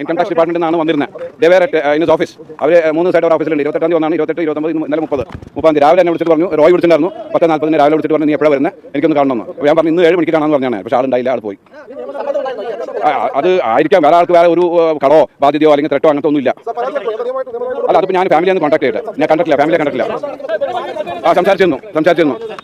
ഇൻകം ടാക്സ് ഡിപ്പാർട്ട്മെന്റിൽ നിന്നാണ് വന്നിരുന്നത്. ഇൻ ഓഫീസ് അവർ 3 സൈഡ് ഓഫീസിലുണ്ട്. 28 വന്നാണ്, 28, 29, ഇന്നലെ 30 രാവിലെ എന്നെ വിളിച്ചിട്ട് പറഞ്ഞു, റോയ് വിളിച്ചിട്ടുണ്ടായിരുന്നു. 10:40 രാവിലെ വിളിച്ചിട്ട് പറഞ്ഞു, നീ എപ്പോഴാണ് വരുന്നത്, എനിക്കൊന്ന് കാണണമെന്ന്. ഞാൻ പറഞ്ഞു ഇന്ന് 7 മണിക്ക് കാണാമെന്ന് പറഞ്ഞാണ്. പക്ഷേ ആളുണ്ടായില്ല, ആൾ പോയി. അത് ആയിരിക്കാം, വേറെ ആൾക്ക് വേറെ ഒരു കടോ ബാധ്യതയോ അല്ലെങ്കിൽ ത്രെട്ടോ അങ്ങനത്തെ ഒന്നുമില്ല. അല്ല, അതിപ്പോൾ ഞാൻ ഫാമിലിയെ ഒന്ന് കോൺടാക്ട് ചെയ്തിട്ട് ഞാൻ കണ്ടിട്ടില്ല, ഫാമിലിയെ കണ്ടിട്ടില്ല. സംസാരിച്ചിരുന്നു.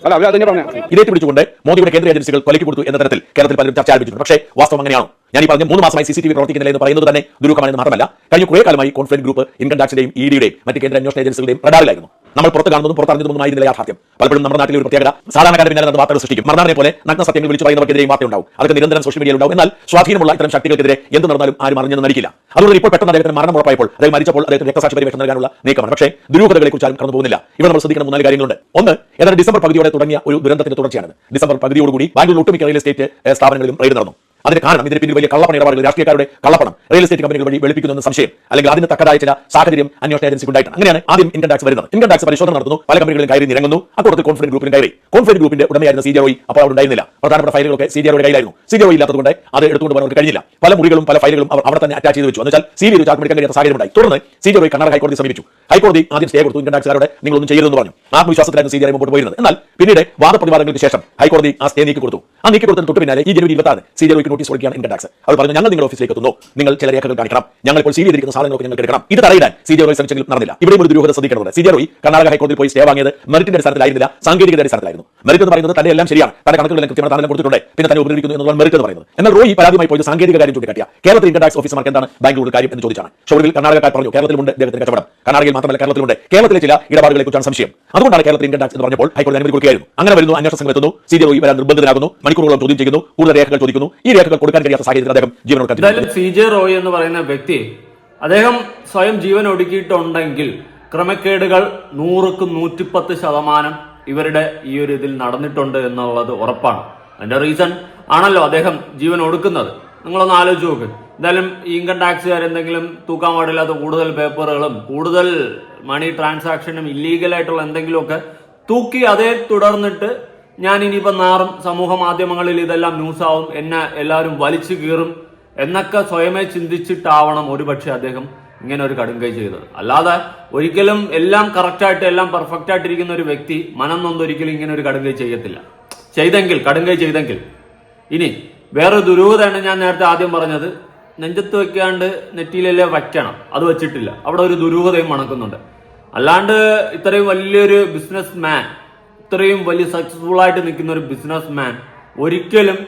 അല്ല, അവർ അതിനെ പറഞ്ഞു. ഇതേറ്റ് പിടിച്ചുകൊണ്ട് മോദിയുടെ കേന്ദ്ര ഏജൻസികൾ കൊലയ്ക്ക് കൊടുത്തു എന്ന തരത്തിൽ കേരളത്തിൽ പലരും ചർച്ച ആരംഭിച്ചിട്ടുണ്ട്. പക്ഷേ വാസ്തവം അങ്ങനെയാണോ? ഞാൻ ഈ പറഞ്ഞ 3 മാസമായി CCTV പ്രവർത്തിക്കുന്നില്ല എന്ന് പറയുന്നത് തന്നെ ദുരൂഹമാണെന്ന് മാത്രമല്ല, കഴിഞ്ഞ കുറേ കാലമായി കോൺഫിഡൻസ് ഗ്രൂപ്പ് ഇൻകം ടാക്സിന്റെയും EDയുടെയും മറ്റ് കേന്ദ്ര അന്വേഷണ ഏജൻസികളുടെയും റഡാറിലായിരുന്നു. നമ്മൾ പുറത്ത് കാണുന്നതും പുറത്തറിഞ്ഞതും ആയിരുന്നില്ല യാഥാർത്ഥ്യം. പലപ്പോഴും നമ്മുടെ നാട്ടിലെ ഒരു പ്രത്യേകത, സാധാരണക്കാരുടെ പിന്നാലെ വാർത്തകൾ സൃഷ്ടിക്കും. മർനാറിനെ പോലെ നഗ്ന സത്യങ്ങൾ വിളിച്ചു പറയുന്നവർക്കെതിരെയും വാർത്തയുണ്ടാവും. അതൊക്കെ നിരന്തരം സോഷ്യൽ മീഡിയയിൽ ഉണ്ടാവും. എന്നാൽ സ്വാധീനമുള്ള ഇത്തരം ശക്തികൾക്കെതിരെ എന്ത് നടന്നാലും ആരും അറിഞ്ഞെന്ന് നടിക്കില്ല. അതുകൊണ്ട് ഇപ്പോൾ പെട്ടെന്ന് അദ്ദേഹത്തിന് മരണം ഉറപ്പായപ്പോൾ, അദ്ദേഹം മരിച്ചപ്പോൾ അദ്ദേഹത്തിന് രക്തസാക്ഷി പരിവേഷം നൽകാനുള്ള നീക്കമാണ്. പക്ഷേ ദുരൂഹതകളെ കുറിച്ച് ആരും കടന്നു പോകുന്നില്ല. ഇവിടെ നമ്മൾ ശ്രദ്ധിക്കുന്ന 3 കാര്യങ്ങളുണ്ട്. ഒന്ന്, ഏതാണ്ട് ഡിസംബർ പകുതിയോടെ തുടങ്ങിയ ഒരു ദുരന്തത്തിന്റെ തുടർച്ചയാണ്. ഡിസംബർ പകുതിയോടുകൂടി ബാംഗ്ലൂർ ഒട്ടുമിക്ക റിയൽ എസ്റ്റേറ്റ് സ്ഥാപനങ്ങളിലും റെയ്ഡ് നടന്നു. അതിന് കാരണം ഇതിന് പിന്നിൽ വലിയ കള്ളപ്പണ ഇടപാടുകൾ, രാഷ്ട്രീയക്കാരുടെ കള്ളപ്പണം റിയൽ എസ്റ്റേറ്റ് കമ്പനികൾ വഴി വെളുപ്പിക്കുന്ന സംശയം, അല്ലെങ്കിൽ അതിന് തക്കതായ ചില സാഹചര്യം അന്വേഷണ ഏജൻസിക്ക് ഉണ്ടായിട്ടാണ്. അങ്ങനെയാണ് ആദ്യം ഇൻകം ടാക്സ് വരുന്നത്. ഇൻകം ടാക്സ് പരിശോധന നടത്തുന്നു, പല കമ്പനികളും കയറി ഇറങ്ങുന്നു. അക്കൂട്ടത്തിൽ കോൺഫിഡൻസ് ഗ്രൂപ്പിന് കയറി. കോൺഫിഡൻസ് ഗ്രൂപ്പിന്റെ ഉടമയായിരുന്ന CJROI അപ്പോൾ അവിടെ ഉണ്ടായിരുന്നില്ല. പ്രധാനപ്പെട്ട ഫയലുകളൊക്കെ CJROയുടെ കയ്യിലായിരുന്നു. CJROI ഇല്ലാത്തതുകൊണ്ട് അത് എടുത്തുകൊണ്ട് പോകാൻ അവർക്ക് കഴിഞ്ഞില്ല. പല മുറികളും പല ഫയലുകളും അവിടെ തന്നെ അറ്റാച്ച് ചെയ്ത് വെച്ചു. എന്നുവെച്ചാൽ CBI ചാർജ് കഴിയാത്ത സാഹചര്യം ഉണ്ടായി. തുടർന്ന് CJROI കർണാടക ഹൈക്കോടതി സമീപിച്ചു. ഹൈക്കോടതി ആദ്യം സ്റ്റേ കൊടുത്തു. ഇൻകം ടാക്സുകാരോട് നിങ്ങളൊന്നും ചെയ്യരുതെന്ന് പറഞ്ഞു. ആത്മവിശ്വാസത്തിലായിരുന്നു CJROI മുമ്പോട്ട് പോയിരുന്നത്. എന്നാൽ പിന്നീട് വാദപ്രതിവാദങ്ങൾക്ക് ശേഷം ഹൈക്കോടതി ആ സ്റ്റേ നീക്കി കൊടുത്തു. ആ നീക്കി കൊടുത്തതിന് തൊട്ട് പിന്നാലെ ഈ ജനുവരി 26 CJROIക്ക് നോട്ടീസ് കൊടുക്കുകയാണ് ഇൻകം ടാക്സ്. അവർ പറഞ്ഞു, ഞങ്ങൾ നിങ്ങളുടെ ഓഫീസിലേക്ക് എത്തുന്നു, നിങ്ങൾ ചില രേഖകൾ കാണിക്കണം, ഞങ്ങൾ ഇപ്പോൾ സീൽ ചെയ്തിരിക്കുന്ന സാധനങ്ങളൊക്കെ ഞങ്ങൾക്ക് എടുക്കണം. ഇത് തടയിടാൻ CJROI ശ്രമിച്ചെങ്കിലും നടന്നില്ല. ഇവിടെയും ഒരു ദുരൂഹത ശ്രദ്ധിക്കേണ്ടതുണ്ട്. CJROI കർണാടക ഹൈക്കോടതിയിൽ പോയി സ്റ്റേ വാങ്ങിയത് മെറിറ്റിന്റെ അടിസ്ഥാനത്തിലായിരുന്നില്ല, സാങ്കേതികത അടിസ്ഥാനത്തിലായിരുന്നു. മെറിറ്റ് എന്ന് പറയുന്നത് തന്റെ എല്ലാം ശരിയാണ്, തന്റെ കണക്കുകളെല്ലാം കൃത്യമായി താങ്കൾ കൊടുത്തിട്ടുണ്ട്, പിന്നെ തന്നെ ഉപകരിക്കുന്നു എന്നുള്ളതാണ് മെറിറ്റ് എന്ന് പറയുന്നത്. എന്നാൽ റോയി പരാതിയുമായി പോയത് സാങ്കേതിക കാര്യം ചൂണ്ടിക്കാട്ടിയ കേരളത്തിൽ ഇൻകം ടാക്സ് ഓഫീസർമാർക്ക് എന്താണ് ബാംഗ്ലൂരിൽ കാര്യം എന്ന് ചോദിച്ചാണ്. ഷോറിൽ കർണാടകക്കാർ പറഞ്ഞു, കേരളത്തിലുണ്ട് അദ്ദേഹത്തിന്റെ കച്ചവടം. കർണാടകയിൽ മാത്രമല്ല കേരളത്തിലുണ്ട്. കേരളത്തിലെ ചില ഇടപാടുകളെ കുറിച്ചാണ് സംശയം. അതുകൊണ്ടാണ് കേരളത്തിൽ ഇൻകം ടാക്സ് എന്ന് പറഞ്ഞപ്പോൾ ഹൈക്കോടതി അനുമതി കൊടുക്കുകയായിരുന്നു. അങ്ങനെ വരുന്നു, അന്വേഷണ സംഘം എത്തുന്നു, CJROI വരാൻ നിർബന്ധിതരാകുന്നു, മണിക്കൂറുകളോളം ചോദ്യം ചെയ്യുന്നു, കൂടുതൽ രേഖകൾ ചോദിക്കുന്നു. ഈ രേഖകൾ കൊടുക്കാൻ കഴിയാത്ത സാഹചര്യത്തിൽ അദ്ദേഹം ജീവനോട് CJROI എന്ന് പറയുന്ന വ്യക്തി അദ്ദേഹം സ്വയം ജീവൻ ഒടുക്കിയിട്ടുണ്ടെങ്കിൽ ക്രമക്കേടുകൾ 100ക്ക് 110% ഇവരുടെ ഈ ഒരു ഇതിൽ നടന്നിട്ടുണ്ട് എന്നുള്ളത് ഉറപ്പാണ്. അതിന്റെ റീസൺ ആണല്ലോ അദ്ദേഹം ജീവൻ ഒടുക്കുന്നത്. നിങ്ങളൊന്ന് ആലോചിച്ച് നോക്ക്. എന്തായാലും ഈ ഇൻകം ടാക്സുകാർ എന്തെങ്കിലും തൂക്കാൻ പാടില്ലാത്ത കൂടുതൽ പേപ്പറുകളും കൂടുതൽ മണി ട്രാൻസാക്ഷനും ഇല്ലീഗലായിട്ടുള്ള എന്തെങ്കിലുമൊക്കെ തൂക്കി അതേ തുടർന്നിട്ട് ഞാൻ ഇനിയിപ്പോൾ നാറും, സമൂഹ മാധ്യമങ്ങളിൽ ഇതെല്ലാം ന്യൂസാവും, എന്നെ എല്ലാവരും വലിച്ചു കീറും എന്നൊക്കെ സ്വയമേ ചിന്തിച്ചിട്ടാവണം ഒരുപക്ഷെ അദ്ദേഹം ഇങ്ങനെ ഒരു കടുങ്കൈ ചെയ്തത്. അല്ലാതെ ഒരിക്കലും എല്ലാം കറക്റ്റായിട്ട് എല്ലാം പെർഫെക്റ്റ് ആയിട്ടിരിക്കുന്ന ഒരു വ്യക്തി മനം നൊന്തൊരിക്കലും ഇങ്ങനെ ഒരു കടുങ്കൈ കടുങ്കൈ ചെയ്തെങ്കിൽ. ഇനി വേറൊരു ദുരൂഹതയാണ് ഞാൻ നേരത്തെ ആദ്യം പറഞ്ഞത്, നെഞ്ചത്ത് വെക്കാണ്ട് നെറ്റിയിലല്ലേ വയ്ക്കണം, അത് വെച്ചിട്ടില്ല. അവിടെ ഒരു ദുരൂഹതയും മണക്കുന്നുണ്ട്. അല്ലാണ്ട് ഇത്രയും വലിയൊരു ബിസിനസ് മാൻ, ഇത്രയും വലിയ സക്സസ്ഫുൾ ആയിട്ട് നിൽക്കുന്ന ഒരു ബിസിനസ് മാൻ ഒരിക്കലും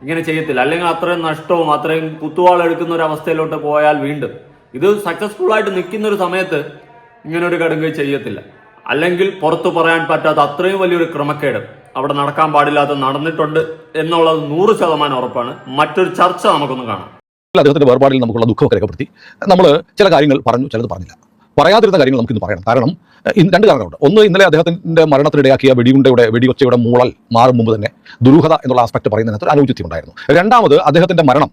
ഇങ്ങനെ ചെയ്യത്തില്ല. അല്ലെങ്കിൽ അത്രയും നഷ്ടവും അത്രയും കുത്തുവാളെടുക്കുന്ന ഒരു അവസ്ഥയിലോട്ട് പോയാൽ വീണ്ടും ഇത് സക്സസ്ഫുൾ ആയിട്ട് നിൽക്കുന്ന ഒരു സമയത്ത് ഇങ്ങനെ ഒരു കടുങ്കൈ ചെയ്യത്തില്ല. അല്ലെങ്കിൽ പുറത്തു പറയാൻ പറ്റാത്ത അത്രയും വലിയൊരു ക്രമക്കേട് അവിടെ നടക്കാൻ പാടില്ലാത്ത നടന്നിട്ടുണ്ട് എന്നുള്ളത് 100% ഉറപ്പാണ്. മറ്റൊരു ചർച്ച നമുക്കൊന്ന് കാണാം. അദ്ദേഹത്തിന്റെ വേർപാടിൽ നമുക്കുള്ള ദുഃഖമൊക്കെ രേഖപ്പെടുത്തി. നമ്മൾ ചില കാര്യങ്ങൾ പറഞ്ഞു, ചിലത് പറഞ്ഞില്ല. പറയാതിരുന്ന കാര്യങ്ങൾ നമുക്കിന്ന് പറയണം. കാരണം 2 കാരണങ്ങളുണ്ട്. ഒന്ന്, ഇന്നലെ അദ്ദേഹത്തിന്റെ മരണത്തിനിടയാക്കിയ വെടിയൊച്ചയുടെ മൂളൽ മാറും മുമ്പ് തന്നെ ദുരൂഹത എന്നുള്ള ആസ്പെക്ട് പറയുന്നതിനകത്ത് അനൗചിത്യം ഉണ്ടായിരുന്നു. രണ്ടാമത്, അദ്ദേഹത്തിന്റെ മരണം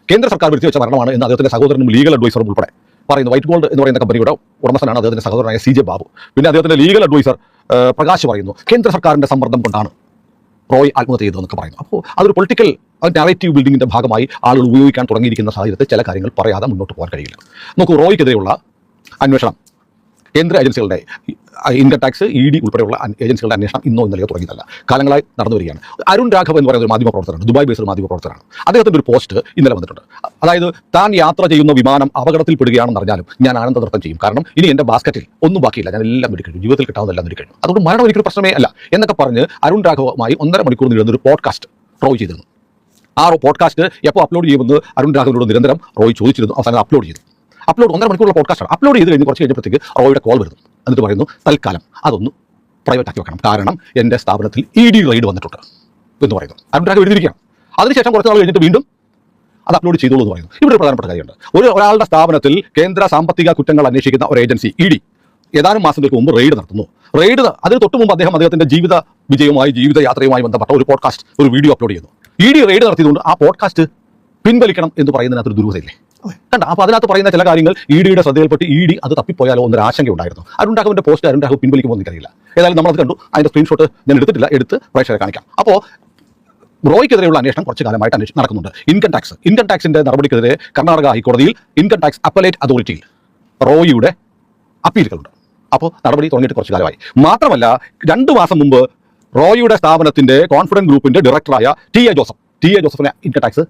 കേന്ദ്ര സർക്കാർ വരുത്തി വെച്ച മരണമാണ് എന്ന് അദ്ദേഹത്തിന്റെ സഹോദരനും ലീഗൽ അഡ്വൈസറും ഉൾപ്പെടെ പറയുന്നു. വൈറ്റ് ഗോൾഡ് എന്ന് പറയുന്ന കമ്പനിയുടെ ഉടമസ്ഥനാണ് അദ്ദേഹത്തിന്റെ സഹോദരനായ CJ ബാബു. പിന്നെ അദ്ദേഹത്തിന്റെ ലീഗൽ അഡ്വൈസർ പ്രകാശ് പറയുന്നു കേന്ദ്ര സർക്കാരിന്റെ സമ്മർദ്ദം കൊണ്ടാണ് റോയ് ആത്മഹത്യ ചെയ്തതെന്നൊക്കെ പറയുന്നു. അപ്പോൾ അതൊരു പൊളിറ്റിക്കൽ നാരേറ്റീവ് ബിൽഡിങ്ങിന്റെ ഭാഗമായി ആളുകൾ ഉപയോഗിക്കാൻ തുടങ്ങിയിരിക്കുന്ന സാഹചര്യത്തിൽ ചില കാര്യങ്ങൾ പറയാതെ മുന്നോട്ട് പോകാൻ കഴിയില്ല. നോക്കൂ, റോയ്ക്കെതിരെയുള്ള അന്വേഷണം കേന്ദ്ര ഏജൻസികളുടെ ഇൻകം ടാക്സ്, ED ഉൾപ്പെടെയുള്ള ഏജൻസികളുടെ അന്വേഷണം ഇന്നോ ഇന്നലെയോ തുടങ്ങിയതല്ല, കാലങ്ങളായി നടന്നു വരികയാണ്. അരുൺ രാഘവ് എന്ന് പറയുന്ന ഒരു മാധ്യമപ്രവർത്തകനാണ്, ദുബായ് ബേസ്ഡ് മാധ്യമപ്രവർത്തകനാണ്. അദ്ദേഹത്തിൻ്റെ ഒരു പോസ്റ്റ് ഇന്നലെ വന്നിട്ടുണ്ട്. അതായത്, താൻ യാത്ര ചെയ്യുന്ന വിമാനം അപകടത്തിൽപ്പെടുകയാണെന്ന് അറിഞ്ഞാലും ഞാൻ ആനന്ദ നൃത്തം ചെയ്യും, കാരണം ഇനി എൻ്റെ ബാസ്ക്കറ്റിൽ ഒന്നും ബാക്കിയില്ല, ഞാൻ എല്ലാം നേടിക്കഴിഞ്ഞു, ജീവിതത്തിൽ കിട്ടാവുന്നതെല്ലാം നേടിക്കഴിഞ്ഞു, അതുകൊണ്ട് മരണം ഒരിക്കലും പ്രശ്നമേ അല്ല എന്നൊക്കെ പറഞ്ഞ് അരുൺ രാഘവുമായി 1.5 മണിക്കൂർ നീളുന്ന ഒരു പോഡ്കാസ്റ്റ് റോയ് ചെയ്തിരുന്നു. ആ പോഡ്കാസ്റ്റ് എപ്പോൾ അപ്ലോഡ് ചെയ്യുമെന്ന് അരുൺ രാഘവിനോട് നിരന്തരം റോയ് ചോദിച്ചിരുന്നു. അവസാനം അപ്ലോഡ് 1.5 മണിക്കൂറുള്ള പോഡ്കാസ്റ്റാണ്. അപ്ലോഡ് ചെയ്ത് കഴിഞ്ഞ് കുറച്ച് കഴിഞ്ഞപ്പോഴത്തേക്ക് റോയുടെ കോൾ വരുന്നു. എന്നിട്ട് പറയുന്നു, തൽക്കാലം അതൊന്ന് പ്രൈവറ്റ് ആക്കി വെക്കണം, കാരണം എൻ്റെ സ്ഥാപനത്തിൽ ED റെയ്ഡ് വന്നിട്ടുണ്ട് എന്ന് പറയുന്നു. അരുൺ രാഘവ് എഴുതിയിരിക്കുകയാണ്. അതിനുശേഷം കുറച്ച് നാൾ കഴിഞ്ഞിട്ട് വീണ്ടും അത് അപ്ലോഡ് ചെയ്തോളൂ എന്ന് പറയുന്നു. ഇവിടെ ഒരു പ്രധാനപ്പെട്ട കാര്യമുണ്ട്. ഒരാളുടെ സ്ഥാപനത്തിൽ കേന്ദ്ര സാമ്പത്തിക കുറ്റങ്ങൾ അന്വേഷിക്കുന്ന ഒരു ഏജൻസി ED ഏതാനും മാസങ്ങൾക്ക് മുമ്പ് റെയ്ഡ് നടത്തുന്നു. അതിന് തൊട്ട് മുമ്പ് അദ്ദേഹത്തിന്റെ ജീവിത വിജയവുമായി ജീവിതയാത്രയുമായി ബന്ധപ്പെട്ട ഒരു പോഡ്കാസ്റ്റ്, ഒരു വീഡിയോ അപ്ലോഡ് ചെയ്യുന്നു. ED റെയ്ഡ് നടത്തിയതുകൊണ്ട് ആ പോഡ്കാസ്റ്റ് പിൻവലിക്കണം എന്ന് പറയുന്നതിനകത്തൊരു ദുരൂഹതയില്ലേ? കണ്ട. അപ്പോൾ അതിനകത്ത് പറയുന്ന ചില കാര്യങ്ങൾ ഇ ഡിയുടെ ശ്രദ്ധയിൽപ്പെട്ട് ഇ ഡി അത് തപ്പിപ്പോയാലോ എന്നൊരു ആശങ്ക ഉണ്ടായിരുന്നു. അരുൺ രാഘവന്റെ പോസ്റ്റ് അരുൺ രാഘവ് പിൻവലിക്കുമ്പോൾ എനിക്കറിയില്ല. ഏതായാലും നമ്മളത് കണ്ടു. അതിന്റെ സ്ക്രീൻഷോട്ട് ഞാൻ എടുത്തിട്ടില്ല, എടുത്ത് പ്രേക്ഷകരെ കാണിക്കാം. അപ്പോൾ റോയ്ക്കെതിരെയുള്ള അന്വേഷണം കുറച്ച് കാലമായിട്ട് നടക്കുന്നുണ്ട്. ഇൻകം ടാക്സിന്റെ നടപടിക്കെതിരെ കർണാടക ഹൈക്കോടതിയിൽ ഇൻകം ടാക്സ് അപ്പലേറ്റ് അതോറിറ്റിയിൽ റോയിയുടെ അപ്പീലുകളുണ്ട്. അപ്പോൾ നടപടി തുടങ്ങിയിട്ട് കുറച്ച് കാലമായി. മാത്രമല്ല 2 മാസം മുമ്പ് റോയിയുടെ സ്ഥാപനത്തിന്റെ കോൺഫിഡന്റ് ഗ്രൂപ്പിന്റെ ഡയറക്ടറായ ടി എ ജോസഫിനെ ഇൻകം ടാക്സ്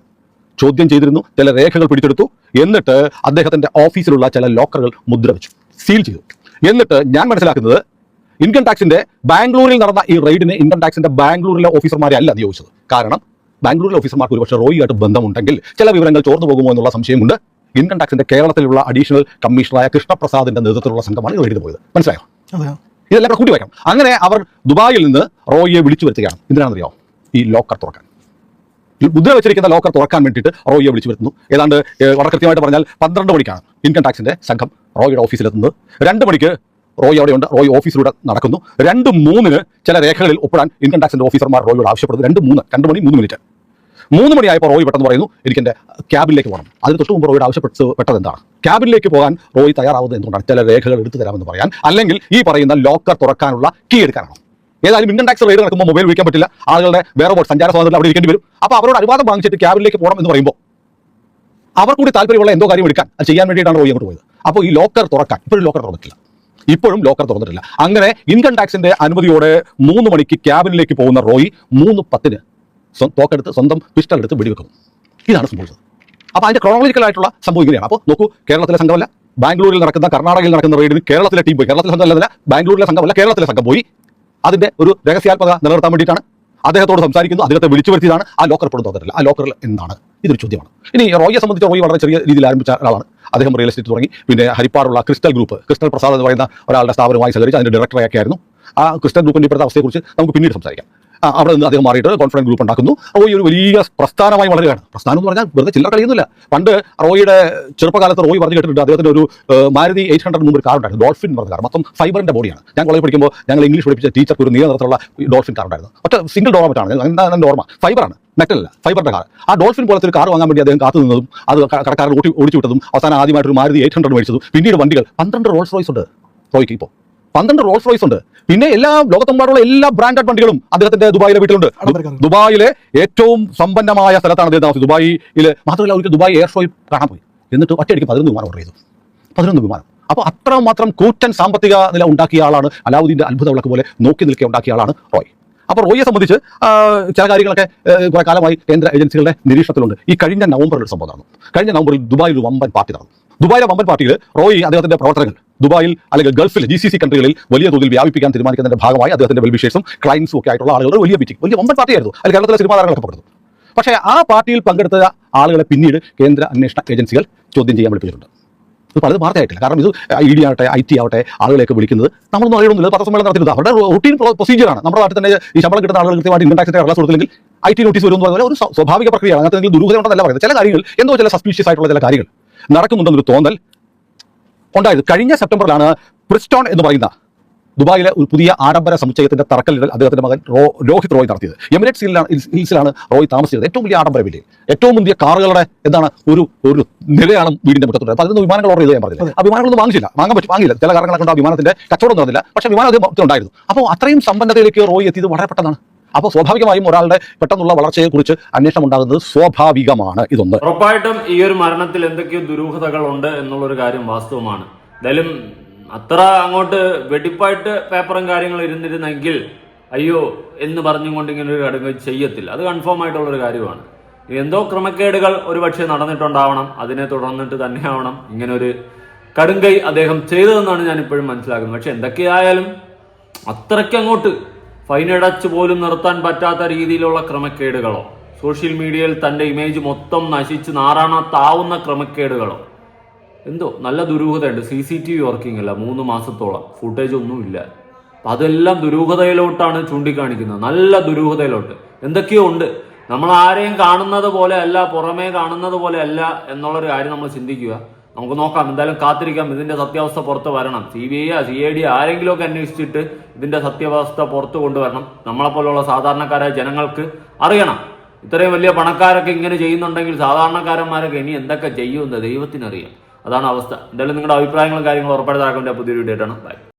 ചോദ്യം ചെയ്തിരുന്നു. ചില രേഖകൾ പിടിച്ചെടുത്തു. എന്നിട്ട് അദ്ദേഹത്തിന്റെ ഓഫീസിലുള്ള ചില ലോക്കറുകൾ മുദ്ര വെച്ചു, സീൽ ചെയ്തു. എന്നിട്ട് ഞാൻ മനസ്സിലാക്കുന്നത് ഇൻകം ടാക്സിന്റെ ബാംഗ്ലൂരിൽ നടന്ന ഈ റെയ്ഡിന് ഇൻകം ടാക്സിന്റെ ബാംഗ്ലൂരിലെ ഓഫീസർമാരെ അല്ല നിയോഗിച്ചത്. കാരണം ബാംഗ്ലൂരിലെ ഓഫീസർമാർക്ക് ഒരുപക്ഷെ റോയിയായിട്ട് ബന്ധമുണ്ടെങ്കിൽ ചില വിവരങ്ങൾ ചോർന്നു പോകുമോ എന്നുള്ള സംശയമുണ്ട്. ഇൻകം ടാക്സിന്റെ കേരളത്തിലുള്ള അഡീഷണൽ കമ്മീഷണറായ കൃഷ്ണപ്രസാദിന്റെ നേതൃത്വത്തിലുള്ള സംഘമാണ് റെയ്ഡിന് പോയത്. മനസ്സിലായോ? ഇതെല്ലാം കൂടെ കൂട്ടി വയ്ക്കാം. അങ്ങനെ അവർ ദുബായിൽ നിന്ന് റോയിയെ വിളിച്ചു വരുത്തുകയാണ്. എന്തിനാണെന്നറിയോ? ഈ ലോക്കർ തുറക്കാൻ, മുദ്ര വെച്ചിരിക്കുന്ന ലോക്കർ തുറക്കാൻ വേണ്ടിയിട്ട് റോയിയെ വിളിച്ചു വരുത്തുന്നു. ഏതാണ്ട് വളരെ കൃത്യമായിട്ട് പറഞ്ഞാൽ 12 മണിക്കാണ് ഇൻകം ടാക്സിന്റെ സംഘം റോയിയുടെ ഓഫീസിലെത്തുന്നത്. 2 മണിക്ക് റോയി അവിടെയുണ്ട്. റോയി ഓഫീസിലൂടെ നടക്കുന്നു. 2:03 ചില രേഖകളിൽ ഒപ്പിടാൻ ഇൻകം ടാക്സിന്റെ ഓഫീസർമാർ റോയിയോട് ആവശ്യപ്പെടുന്നു. 2 മണി 3 മിനിറ്റ്. 3 മണിയായപ്പോൾ റോയി പെട്ടെന്ന് പറയുന്നു, എനിക്ക് എൻ്റെ ക്യാബിനിലേക്ക് പോകണം. അതിന് തൊട്ട് മുമ്പ് റോയിയുടെ ആവശ്യപ്പെട്ടത് എന്താണ്? ക്യാബിനിലേക്ക് പോകാൻ റോയി തയ്യാറാവുന്നത് എന്തുകൊണ്ടാണ്? ചില രേഖകൾ എടുത്തു തരാമെന്ന് പറയാൻ, അല്ലെങ്കിൽ ഈ പറയുന്ന ലോക്കർ തുറക്കാനുള്ള കീ എടുക്കാനാണോ? ഏതായാലും ഇൻകം ടാക്സ് റെയ്ഡ് നടക്കുമ്പോൾ മൊബൈൽ ഉപയോഗിക്കാൻ പറ്റില്ല. ആളുകളുടെ വേറെ സഞ്ചാര സ്വാതന്ത്ര്യം അവിടെ ഇരിക്കേണ്ടി വരും. അപ്പോൾ അവരോട് അനുവാദം വാങ്ങിച്ചിട്ട് ക്യാബിനിലേക്ക് പോകണം എന്ന് പറയുമ്പോൾ അവർ കൂടി താല്പര്യമുള്ള എന്തോ കാര്യം എടുക്കാൻ, അത് ചെയ്യാൻ വേണ്ടിയിട്ടാണ് റോയി അങ്ങോട്ട് പോയത്. അപ്പോൾ ഈ ലോക്കർ തുറക്കാൻ ഇപ്പോഴും ലോക്കർ തുറന്നിട്ടില്ല. അങ്ങനെ ഇൻകം ടാക്സിന്റെ അനുമതിയോടെ 3 മണിക്ക് ക്യാബിനിലേക്ക് പോകുന്ന റോയി 3:10 തോക്കെടുത്ത് സ്വന്തം പിസ്റ്റൾ എടുത്ത് വെടിവെക്കുന്നു. ഇതാണ് സംഭവിച്ചത്. അപ്പോൾ അതിന്റെ ക്രോണോളജിക്കലായിട്ടുള്ള സംഭവം ഇങ്ങനെയാണ്. അപ്പോൾ നോക്കൂ, കേരളത്തിലെ സംഘമല്ല, ബാംഗ്ലൂരിൽ നടക്കുന്ന കർണാടകയിൽ നടക്കുന്ന റെയ്ഡിന് കേരളത്തിലെ ടീം പോയി. കേരളത്തിലെ സംഘമല്ല, ബാംഗ്ലൂരിലെ സംഘമല്ല, കേരളത്തിലെ സംഘം പോയി. അതിന്റെ ഒരു രഹസ്യാത്മക നിലനിർത്താൻ വേണ്ടിയിട്ടാണ്. അദ്ദേഹത്തോട് സംസാരിക്കുന്നു, അദ്ദേഹത്തെ വിളിച്ചു വരുത്തിയതാണ്. ആ ലോക്കർ ഇപ്പോഴും തുറന്നിട്ടില്ല. ആ ലോക്കറിൽ എന്താണ്? ഇതൊരു ചോദ്യമാണ്. ഇനി റോയിയെ സംബന്ധിച്ച് റോയി വളരെ ചെറിയ രീതിയിൽ ആരംഭിച്ച ആളാണ്. അദ്ദേഹം റിയൽ എസ്റ്റേറ്റ് തുടങ്ങി. പിന്നെ ഹരിപ്പാടുള്ള ക്രിസ്റ്റൽ പ്രസാദ് എന്ന് പറയുന്ന ഒരാളുടെ സ്ഥാപനവുമായി സഹകരിച്ച് അതിന്റെ ഡയറക്ടറൊക്കെ ആയിരുന്നു. ആ ക്രിസ്റ്റൽ ഗ്രൂപ്പിന്റെ ഇപ്പോഴത്തെ അവസ്ഥയെക്കുറിച്ച് നമുക്ക് പിന്നീട് സംസാരിക്കാം. അവിടെ നിന്ന് അദ്ദേഹം മാറിയിട്ട് കോൺഫിഡൻസ് ഗ്രൂപ്പ് ഉണ്ടാക്കുന്നു. റോയി ഒരു വലിയ പ്രസ്ഥാനമായി വളരുകയാണ്. പ്രസ്ഥാനം എന്ന് പറഞ്ഞാൽ വെറുതെ ചില്ലറ കളിയൊന്നുമില്ല. പണ്ട് റോയിയുടെ ചെറുപ്പകാലത്ത് റോയി പറഞ്ഞു കേട്ടിട്ടുണ്ട്, അദ്ദേഹത്തിന്റെ ഒരു മാരുതി 800 മുമ്പ് ഒരു കാർ ഉണ്ടായിരുന്നു, ഡോൾഫിൻ എന്ന് പറഞ്ഞ കാർ. മൊത്തം ഫൈബറിന്റെ ബോഡിയാണ്. ഞാൻ കോളേജ് പഠിക്കുമ്പോൾ ഞങ്ങൾ ഇംഗ്ലീഷ് പഠിപ്പിച്ച ടീച്ചർക്ക് ഒരു നീല നിറത്തിലുള്ള ഡോൾഫിൻ കാർ ഉണ്ടായിരുന്നു. ഒറ്റ സിംഗിൾ ഡോർമറ്റാണ്. എന്താണ് ഓർമ്മ? ഫൈബറാണ്, മെറ്റലല്ല, ഫൈബറിന്റെ കാർ. ആ ഡോൾഫിൻ പോലത്തെ ഒരു കാർ വാങ്ങാൻ വേണ്ടി അദ്ദേഹം കാത്തു നിന്നതും അത് കടക്കാരൻ ഓടിച്ചു വിട്ടതും അവസാനം ആദ്യമായിട്ട് ഒരു മാരുതി 800 മേടിച്ചതും പിന്നീട് വണ്ടികൾ 12 റോൾസ് റോയ്സ് ഉണ്ട് റോയ്ക്ക്. ഇപ്പോൾ 12 റോൾസ് റോയ്സ് ഉണ്ട്. പിന്നെ ലോകത്തെമ്പാടുള്ള എല്ലാ ബ്രാൻഡഡ് വണ്ടികളും അദ്ദേഹത്തിന്റെ ദുബായിലെ വീട്ടിലുണ്ട്. ദുബായിലെ ഏറ്റവും സമ്പന്നമായ സ്ഥലത്താണ് അദ്ദേഹം താമസിച്ചത്. ദുബായിൽ മാത്രമല്ല, ഒരിക്കൽ ദുബായ് എയർ ഷോയിൽ കാണാൻ പോയി. എന്നിട്ട് ഒറ്റയടിക്ക് 11 വിമാനം ഓർഡർ ചെയ്തു. 11 വിമാനം. അപ്പോൾ അത്രമാത്രം കൂറ്റൻ സാമ്പത്തിക നില ഉണ്ടാക്കിയ ആളാണ്. അലാവുദ്ദീന്റെ അത്ഭുത വിളക്ക് പോലെ നോക്കി നിൽക്കെ ഉണ്ടാക്കിയ ആളാണ് റോയ്. അപ്പോൾ റോയിയെ സംബന്ധിച്ച് ചില കാര്യങ്ങളൊക്കെ കുറെ കാലമായി കേന്ദ്ര ഏജൻസികളുടെ നിരീക്ഷണത്തിലുണ്ട്. ഈ കഴിഞ്ഞ നവംബറിൽ സംഭവം നടന്നു. കഴിഞ്ഞ നവംബറിൽ ദുബായിൽ ഒരു വമ്പൻ പാർട്ടി നടന്നു. ദുബായിലെ വമ്പൻ പാർട്ടിയിൽ റോയി അദ്ദേഹത്തിന്റെ പ്രവർത്തനങ്ങൾ ദുബായിൽ അല്ലെങ്കിൽ ഗൾഫിൽ GCC കൺട്രികളിൽ വലിയ തോതിൽ വ്യാപിപ്പിക്കാൻ തീരുമാനിക്കുന്നതിന്റെ ഭാഗമായി അദ്ദേഹത്തിന്റെ വെൽവിഷേഴ്സും ക്ലയൻസും ഒക്കെ ആയിട്ടുള്ള ആളുകളുടെ വലിയ മീറ്റിംഗ്, വലിയ വമ്പൻ പാർട്ടിയായിരുന്നു. അതിൽ കേരളത്തിലെ സിനിമാ താരങ്ങളൊക്കെ പങ്കെടുത്തു. പക്ഷേ ആ പാർട്ടിയിൽ പങ്കെടുത്ത ആളുകളെ പിന്നീട് കേന്ദ്ര അന്വേഷണ ഏജൻസികൾ ചോദ്യം ചെയ്യാൻ വിളിപ്പിച്ചിട്ടുണ്ട്. ഇത് പലത് വാർത്തയായിട്ടില്ല. കാരണം ഇത് ED ആവട്ടെ, IT ആവട്ടെ, ആളുകളെയൊക്കെ വിളിക്കുന്നത് നമ്മളൊന്നും അറിയണമെന്നില്ല. പത്രസമ്മേളനം നടത്തുന്നത് അവരുടെ റൂട്ടീൻ പ്രൊസീജിയറാണ്. നമ്മുടെ നാട്ടിൽ തന്നെ ഈ ശമ്പളം കിട്ടുന്ന ആളുകൾ കൃത്യമായിട്ട് ഇൻകം ടാക്സിന്റെ കടലാസ് കൊടുത്തില്ലെങ്കിൽ IT നോട്ടീസ് വരുമെന്ന് പറഞ്ഞാൽ ഒരു സ്വാഭാവിക പ്രക്രിയയാണ്. അങ്ങനത്തെ എന്തെങ്കിലും ദുരൂഹത ഉണ്ടെന്നല്ല പറയുന്നത്. ചില കാര്യങ്ങൾ എന്തോ ചില സസ്പീഷ്യസ് ആയിട്ടുള്ള ചില കാര്യങ്ങൾ നടക്കുന്നുണ്ടെന്നൊരു തോന്നൽ ഉണ്ടായത്. കഴിഞ്ഞ സെപ്റ്റംബറിലാണ് പ്രിസ്റ്റോൺ എന്ന് പറയുന്ന ദുബായിലെ ഒരു പുതിയ ആഡംബര സമുച്ചയത്തിന്റെ തറക്കല്ലിടൽ അദ്ദേഹത്തിന്റെ മകൻ രോഹിത് റോയ് നടത്തിയത്. എമിറേറ്റ്സ് ഹിൽസിലാണ് റോയ് താമസിച്ചത്. ഏറ്റവും വലിയ ആഡംബര വില്ലയിൽ ഏറ്റവും മുന്തിയ കാറുകളുടെ ഒരു നിലയാണ് വീടിന്റെ മുറ്റത്തുണ്ട്. അപ്പോൾ അതിന് വിമാനങ്ങൾ ഓർഡർ ചെയ്ത് ഞാൻ പറഞ്ഞില്ല. ആ വിമാനങ്ങളൊന്നും വാങ്ങില്ല. ചില കാരണങ്ങളെ കൊണ്ട് ആ വിമാനത്തിന്റെ കച്ചവടം നടന്നില്ല. പക്ഷേ വിമാനം അദ്ദേഹം ഉണ്ടായിരുന്നു. അപ്പോൾ അത്രയും സമ്പന്നതയിലേക്ക് റോയ് എത്തിയത് വളരെ പെട്ടെന്നാണ്. അപ്പോൾ സ്വാഭാവികമായും ഒരാളുടെ പെട്ടെന്നുള്ള വളർച്ചയെ കുറിച്ച് അന്വേഷണം ഉണ്ടാകുന്നത് സ്വാഭാവികമാണ്. ഇതൊന്ന് ഉറപ്പായിട്ടും ഈ ഒരു മരണത്തിൽ എന്തൊക്കെയോ ദുരൂഹതകൾ ഉണ്ട് എന്നുള്ളൊരു കാര്യം വാസ്തവമാണ്. എന്തായാലും അത്ര അങ്ങോട്ട് വെടിപ്പായിട്ട് പേപ്പറും കാര്യങ്ങളും ഇരുന്നിരുന്നെങ്കിൽ അയ്യോ എന്ന് പറഞ്ഞുകൊണ്ട് ഇങ്ങനെ ഒരു ഘടകം ചെയ്യത്തില്ല. അത് കൺഫേം ആയിട്ടുള്ളൊരു കാര്യമാണ്. എന്തോ ക്രമക്കേടുകൾ ഒരുപക്ഷെ നടന്നിട്ടുണ്ടാവണം. അതിനെ തുടർന്നിട്ട് തന്നെയാവണം ഇങ്ങനെ ഒരു കടുങ്കൈ അദ്ദേഹം ചെയ്തതെന്നാണ് ഞാൻ ഇപ്പോഴും മനസ്സിലാക്കുന്നത്. പക്ഷെ എന്തൊക്കെയായാലും അത്രയ്ക്കങ്ങോട്ട് ഫൈനടച്ച് പോലും നിർത്താൻ പറ്റാത്ത രീതിയിലുള്ള ക്രമക്കേടുകളോ, സോഷ്യൽ മീഡിയയിൽ തൻ്റെ ഇമേജ് മൊത്തം നശിച്ച് നാറാണത്താവുന്ന ക്രമക്കേടുകളോ, എന്തോ നല്ല ദുരൂഹതയുണ്ട്. CCTV വർക്കിംഗ് അല്ല 3 മാസത്തോളം, ഫുട്ടേജ് ഒന്നുമില്ല. അപ്പം അതെല്ലാം ദുരൂഹതയിലോട്ടാണ് ചൂണ്ടിക്കാണിക്കുന്നത്. നല്ല ദുരൂഹതയിലോട്ട് എന്തൊക്കെയോ ഉണ്ട്. നമ്മൾ ആരെയും കാണുന്നത് പോലെ അല്ല, പുറമേ കാണുന്നത് പോലെ അല്ല എന്നുള്ളൊരു കാര്യം നമ്മൾ ചിന്തിക്കുക. നമുക്ക് നോക്കാം, എന്തായാലും കാത്തിരിക്കാം. ഇതിന്റെ സത്യാവസ്ഥ പുറത്ത് വരണം. CBI CID ആരെങ്കിലുമൊക്കെ അന്വേഷിച്ചിട്ട് ഇതിന്റെ സത്യാവസ്ഥ പുറത്തു കൊണ്ടുവരണം. നമ്മളെപ്പോലുള്ള സാധാരണക്കാരായ ജനങ്ങൾക്ക് അറിയണം ഇത്രയും വലിയ പണക്കാരൊക്കെ ഇങ്ങനെ ചെയ്യുന്നുണ്ടെങ്കിൽ സാധാരണക്കാരന്മാരൊക്കെ ഇനി എന്തൊക്കെ ചെയ്യുമെന്ന് ദൈവത്തിനറിയാം. അതാണ് അവസ്ഥ. എന്തായാലും നിങ്ങളുടെ അഭിപ്രായങ്ങളും കാര്യങ്ങളും ഉറപ്പായിട്ട് പുതിയൊരു വീഡിയോ ആയിട്ടാണ്. ബൈ.